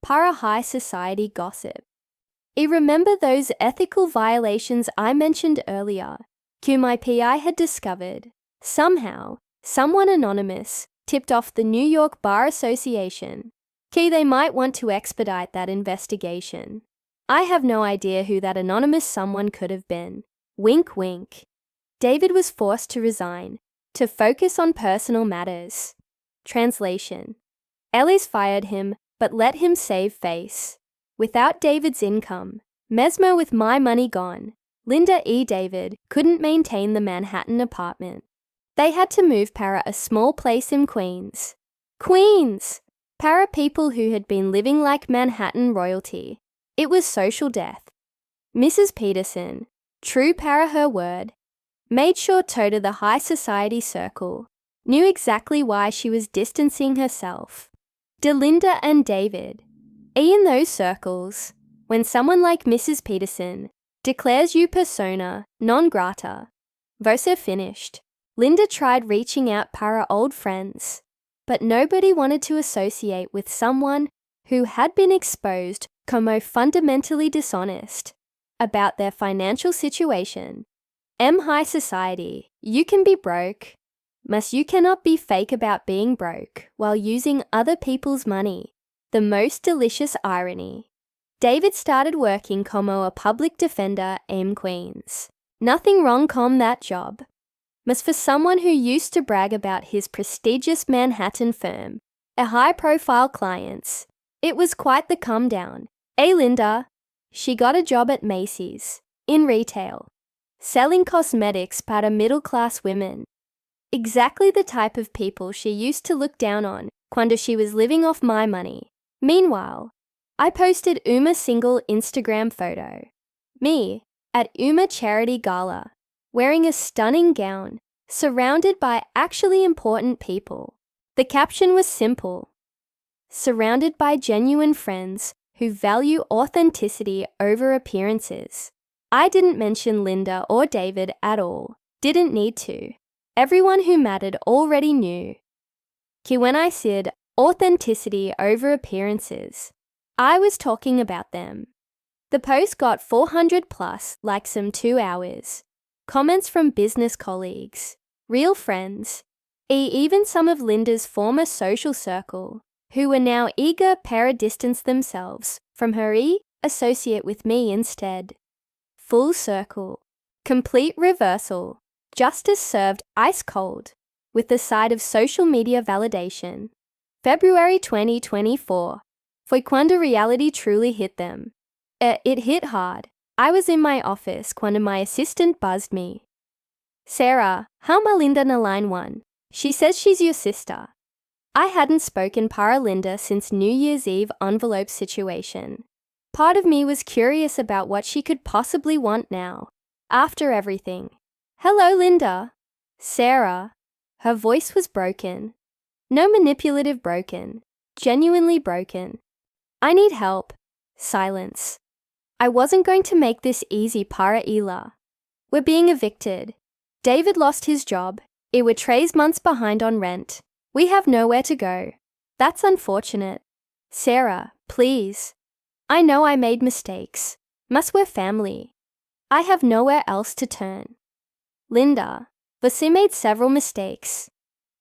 para high society gossip. I remember those ethical violations I mentioned earlier, que my PI had discovered. Somehow, someone anonymous tipped off the New York Bar Association, que they might want to expedite that investigation. I have no idea who that anonymous someone could have been. Wink, wink. David was forced to resign, to focus on personal matters. Translation. Ellis fired him, but let him save face. Without David's income, Mesmer with my money gone, Linda E. David couldn't maintain the Manhattan apartment. They had to move para a small place in Queens. Queens! Para people who had been living like Manhattan royalty. It was social death. Mrs. Peterson, true para her word, made sure Tota the high society circle knew exactly why she was distancing herself. Delinda and David. In those circles, when someone like Mrs. Peterson declares you persona non grata, Vosa finished. Linda tried reaching out para old friends, but nobody wanted to associate with someone who had been exposed como fundamentally dishonest about their financial situation. High society, you can be broke, but you cannot be fake about being broke while using other people's money. The most delicious irony. David started working como a public defender in Queens. Nothing wrong com that job. But for someone who used to brag about his prestigious Manhattan firm, a high-profile clients, it was quite the come down. Linda, she got a job at Macy's, in retail, selling cosmetics para middle-class women. Exactly the type of people she used to look down on cuando she was living off my money. Meanwhile, I posted Uma single Instagram photo. Me, at Uma Charity Gala, wearing a stunning gown, surrounded by actually important people. The caption was simple. Surrounded by genuine friends who value authenticity over appearances. I didn't mention Linda or David at all. Didn't need to. Everyone who mattered already knew. Que when I said authenticity over appearances, I was talking about them. The post got 400 plus likes in 2 hours. Comments from business colleagues, real friends, even some of Linda's former social circle, who were now eager para distance themselves from her associate with me instead. Full circle. Complete reversal. Justice served ice cold, with the side of social media validation. February 2024. Foi quando reality truly hit them. It hit hard. I was in my office quando my assistant buzzed me. Sarah, how ma Linda na line 1? She says she's your sister. I hadn't spoken para Linda since New Year's Eve envelope situation. Part of me was curious about what she could possibly want now, after everything. Hello, Linda. Sarah. Her voice was broken. No manipulative broken. Genuinely broken. I need help. Silence. I wasn't going to make this easy para Ela. We're being evicted. David lost his job. We're 3 months behind on rent. We have nowhere to go. That's unfortunate. Sarah, please. I know I made mistakes. Mas we're family. I have nowhere else to turn. Linda, você made several mistakes.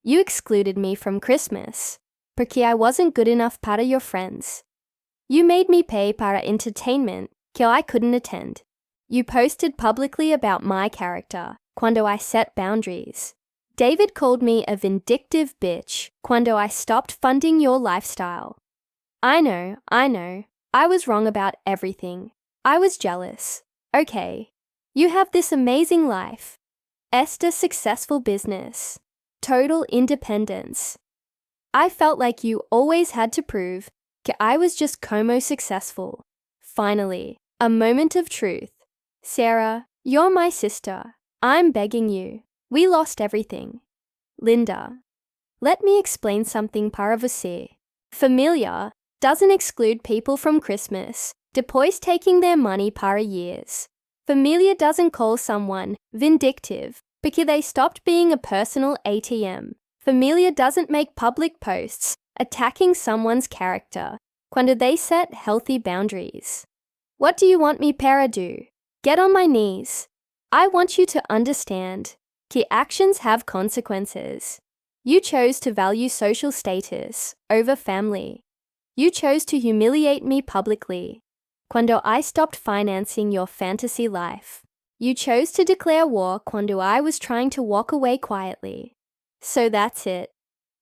You excluded me from Christmas, porque I wasn't good enough para your friends. You made me pay para entertainment que I couldn't attend. You posted publicly about my character, quando I set boundaries. David called me a vindictive bitch quando I stopped funding your lifestyle. I know. I was wrong about everything. I was jealous. Okay. You have this amazing life. Esta successful business. Total independence. I felt like you always had to prove that I was just como successful. Finally, a moment of truth. Sarah, you're my sister. I'm begging you. We lost everything. Linda, let me explain something para você. Familia doesn't exclude people from Christmas, depois taking their money para years. Familia doesn't call someone vindictive because they stopped being a personal ATM. Familia doesn't make public posts attacking someone's character quando they set healthy boundaries. What do you want me para do? Get on my knees. I want you to understand. Key actions have consequences. You chose to value social status over family. You chose to humiliate me publicly. Cuando I stopped financing your fantasy life. You chose to declare war cuando I was trying to walk away quietly. So that's it.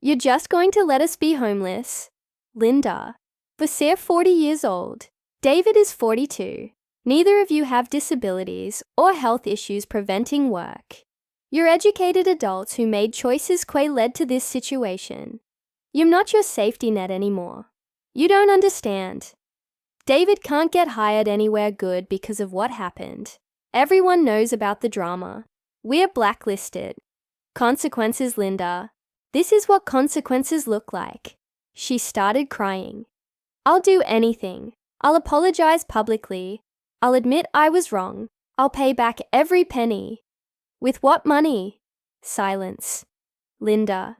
You're just going to let us be homeless? Linda. Você 40 years old. David is 42. Neither of you have disabilities or health issues preventing work. You're educated adults who made choices que led to this situation. You're not your safety net anymore. You don't understand. David can't get hired anywhere good because of what happened. Everyone knows about the drama. We're blacklisted. Consequences, Linda. This is what consequences look like. She started crying. I'll do anything. I'll apologize publicly. I'll admit I was wrong. I'll pay back every penny. With what money? Silence. Linda.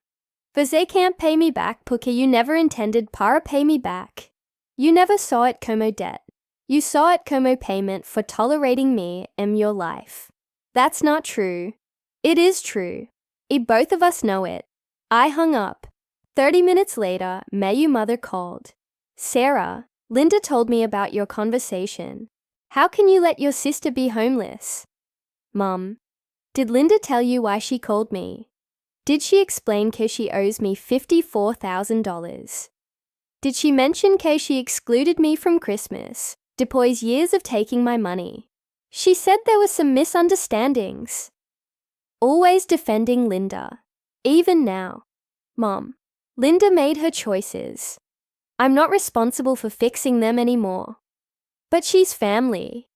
Você can't pay me back porque you never intended para pay me back. You never saw it como debt. You saw it como payment for tolerating me in your life. That's not true. It is true. Both of us know it. I hung up. 30 minutes later, Mayu mother called. Sarah, Linda told me about your conversation. How can you let your sister be homeless? Mom, did Linda tell you why she called me? Did she explain que she owes me $54,000? Did she mention que she excluded me from Christmas, depois years of taking my money? She said there were some misunderstandings. Always defending Linda. Even now. Mom, Linda made her choices. I'm not responsible for fixing them anymore. But she's family.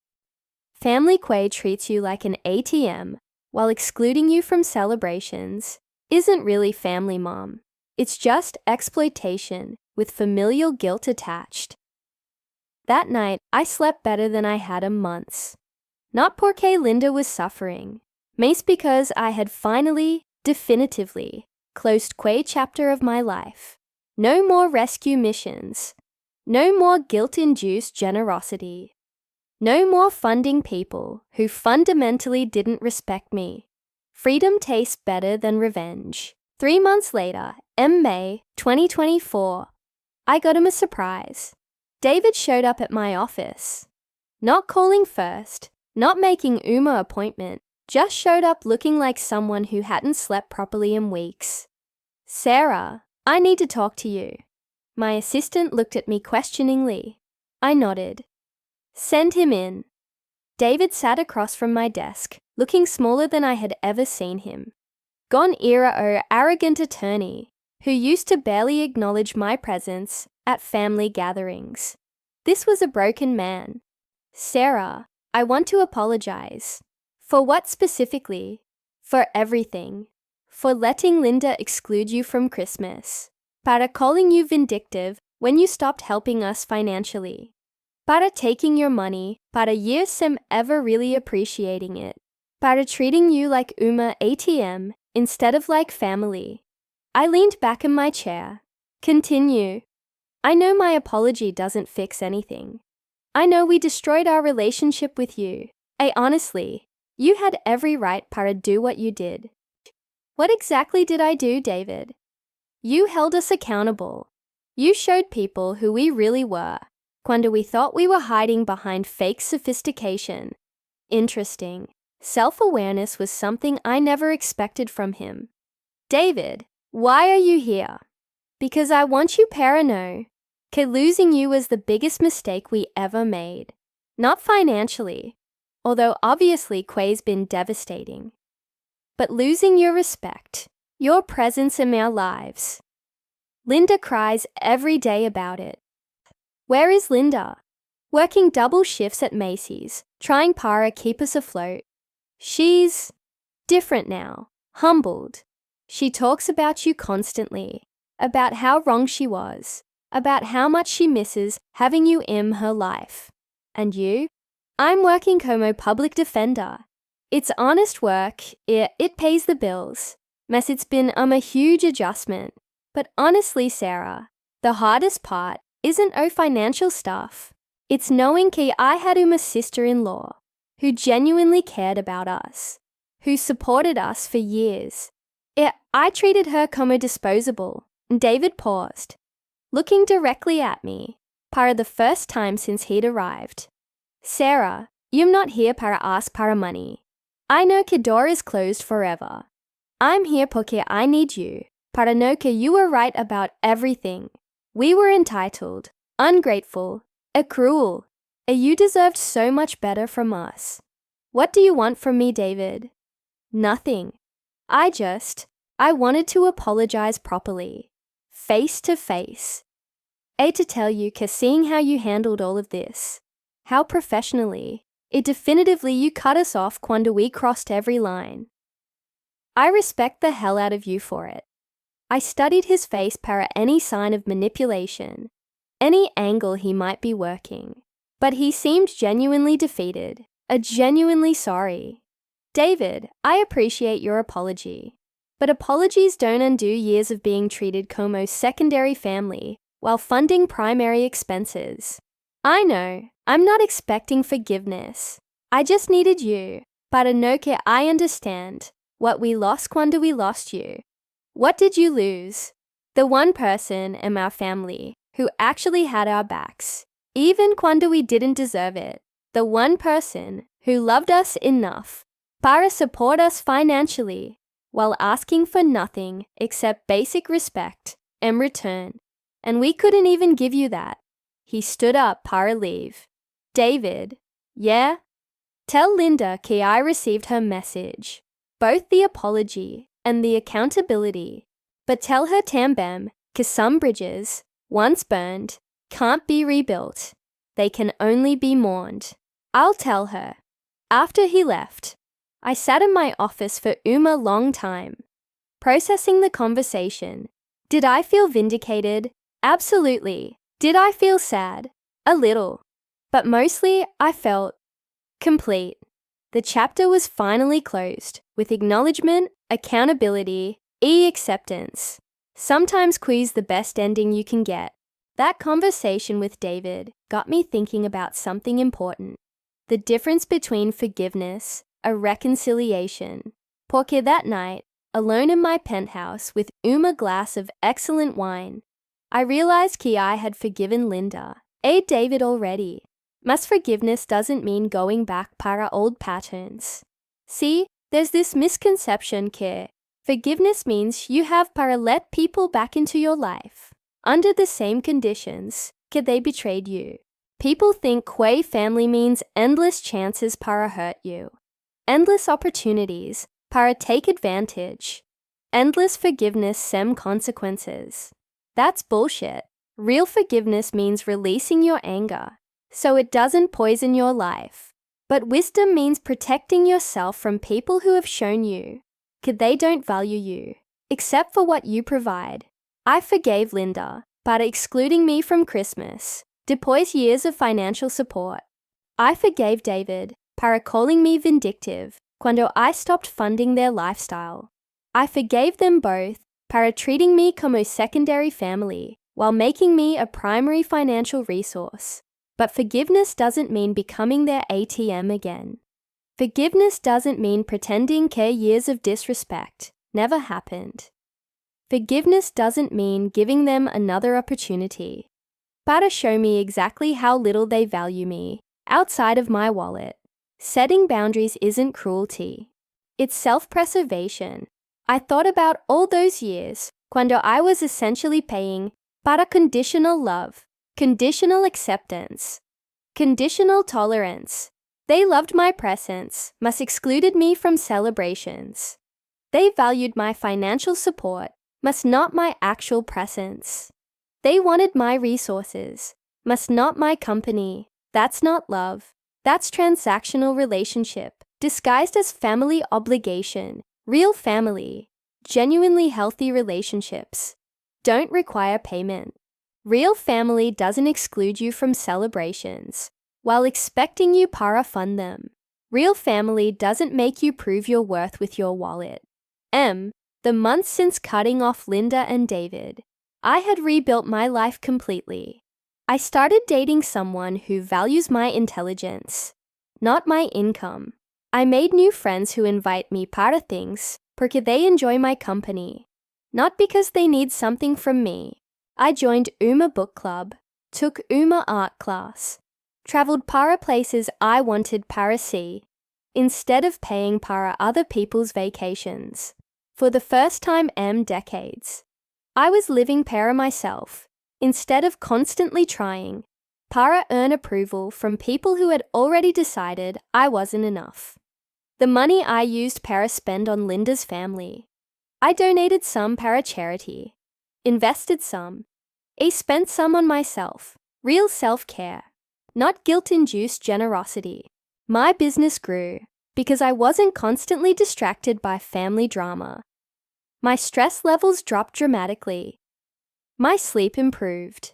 Family que treats you like an ATM while excluding you from celebrations isn't really family, Mom. It's just exploitation with familial guilt attached. That night, I slept better than I had in months. Not porque Linda was suffering, mas because I had finally, definitively, closed que chapter of my life. No more rescue missions. No more guilt-induced generosity. No more funding people who fundamentally didn't respect me. Freedom tastes better than revenge. 3 months later, in May 2024, I got him a surprise. David showed up at my office. Not calling first, not making Uma appointment, just showed up looking like someone who hadn't slept properly in weeks. Sarah, I need to talk to you. My assistant looked at me questioningly. I nodded. Send him in. David sat across from my desk, looking smaller than I had ever seen him. Gone era o arrogant attorney, who used to barely acknowledge my presence at family gatherings. This was a broken man. Sarah, I want to apologize. For what specifically? For everything. For letting Linda exclude you from Christmas. Para calling you vindictive when you stopped helping us financially. Para taking your money, para years sem ever really appreciating it. Para treating you like Uma ATM instead of like family. I leaned back in my chair. Continue. I know my apology doesn't fix anything. I know we destroyed our relationship with you. Honestly, you had every right para do what you did. What exactly did I do, David? You held us accountable. You showed people who we really were, cuando we thought we were hiding behind fake sophistication. Interesting. Self-awareness was something I never expected from him. David, why are you here? Because I want you para know que losing you was the biggest mistake we ever made. Not financially, although obviously que's been devastating. But losing your respect, your presence in our lives. Linda cries every day about it. Where is Linda? Working double shifts at Macy's, trying para keep us afloat. She's different now, humbled. She talks about you constantly, about how wrong she was, about how much she misses having you in her life. And you? I'm working como public defender. It's honest work, it pays the bills. Mas it's been a huge adjustment. But honestly, Sarah, the hardest part isn't financial stuff. It's knowing ki I had uma sister-in-law who genuinely cared about us, who supported us for years. I treated her como disposable. David paused, looking directly at me, para the first time since he'd arrived. Sarah, you're not here para ask para money. I know que door is closed forever. I'm here porque I need you, para know que you were right about everything. We were entitled, ungrateful, cruel. You deserved so much better from us. What do you want from me, David? Nothing. I wanted to apologize properly, face to face. To tell you que seeing how you handled all of this, how professionally, definitively you cut us off cuando we crossed every line. I respect the hell out of you for it. I studied his face para any sign of manipulation, any angle he might be working, but he seemed genuinely defeated, genuinely sorry. David, I appreciate your apology, but apologies don't undo years of being treated como secondary family while funding primary expenses. I know, I'm not expecting forgiveness. I just needed you, para know que I understand what we lost cuando we lost you. What did you lose? The one person in our family who actually had our backs, even cuando we didn't deserve it. The one person who loved us enough para support us financially while asking for nothing except basic respect in return. And we couldn't even give you that. He stood up para leave. David, yeah? Tell Linda que I received her message, both the apology and the accountability, but tell her também que some bridges, once burned, can't be rebuilt. They can only be mourned. I'll tell her. After he left, I sat in my office for uma long time, processing the conversation. Did I feel vindicated? Absolutely. Did I feel sad? A little. But mostly, I felt complete. The chapter was finally closed, with acknowledgement, accountability, acceptance. Sometimes quee's the best ending you can get. That conversation with David got me thinking about something important. The difference between forgiveness, a reconciliation. Porque that night, alone in my penthouse with uma glass of excellent wine, I realized que I had forgiven Linda, David already. Mas forgiveness doesn't mean going back para old patterns. See, there's this misconception que forgiveness means you have para let people back into your life, under the same conditions que they betrayed you. People think que family means endless chances para hurt you, endless opportunities para take advantage, endless forgiveness sem consequences. That's bullshit. Real forgiveness means releasing your anger, so it doesn't poison your life. But wisdom means protecting yourself from people who have shown you that they don't value you, except for what you provide. I forgave Linda, but excluding me from Christmas, depois years of financial support. I forgave David, para calling me vindictive, cuando I stopped funding their lifestyle. I forgave them both, para treating me como secondary family, while making me a primary financial resource. But forgiveness doesn't mean becoming their ATM again. Forgiveness doesn't mean pretending que years of disrespect never happened. Forgiveness doesn't mean giving them another opportunity, para show me exactly how little they value me, outside of my wallet. Setting boundaries isn't cruelty. It's self-preservation. I thought about all those years, cuando I was essentially paying para conditional love, conditional acceptance, conditional tolerance. They loved my presence, mas excluded me from celebrations. They valued my financial support, mas not my actual presence. They wanted my resources, mas not my company. That's not love. That's transactional relationship, disguised as family obligation. Real family, genuinely healthy relationships, don't require payment. Real family doesn't exclude you from celebrations, while expecting you para fund them. Real family doesn't make you prove your worth with your wallet. The months since cutting off Linda and David, I had rebuilt my life completely. I started dating someone who values my intelligence, not my income. I made new friends who invite me para things porque they enjoy my company, not because they need something from me. I joined UMA book club, took UMA art class, traveled para places I wanted para see, instead of paying para other people's vacations. For the first time in decades, I was living para myself, instead of constantly trying para earn approval from people who had already decided I wasn't enough. The money I used para spend on Linda's family. I donated some para charity, invested some, spent some on myself, real self-care, not guilt-induced generosity. My business grew because I wasn't constantly distracted by family drama. My stress levels dropped dramatically. My sleep improved.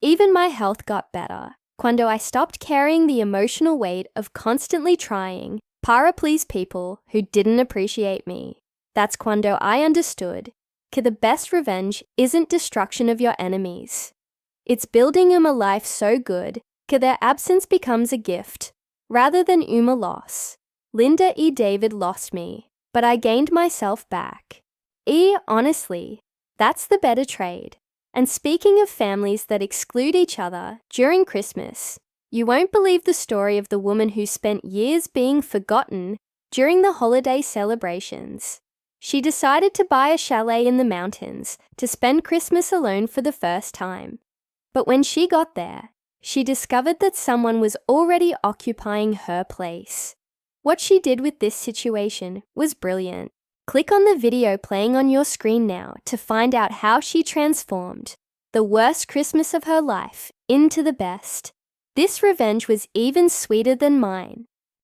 Even my health got better cuando I stopped carrying the emotional weight of constantly trying para please people who didn't appreciate me. That's cuando I understood que the best revenge isn't destruction of your enemies. It's building them a life so good que their absence becomes a gift, rather than a loss. Linda and David lost me, but I gained myself back. Honestly, that's the better trade. And speaking of families that exclude each other during Christmas, you won't believe the story of the woman who spent years being forgotten during the holiday celebrations. She decided to buy a chalet in the mountains to spend Christmas alone for the first time. But when she got there, she discovered that someone was already occupying her place. What she did with this situation was brilliant. Click on the video playing on your screen now to find out how she transformed the worst Christmas of her life into the best. This revenge was even sweeter than mine.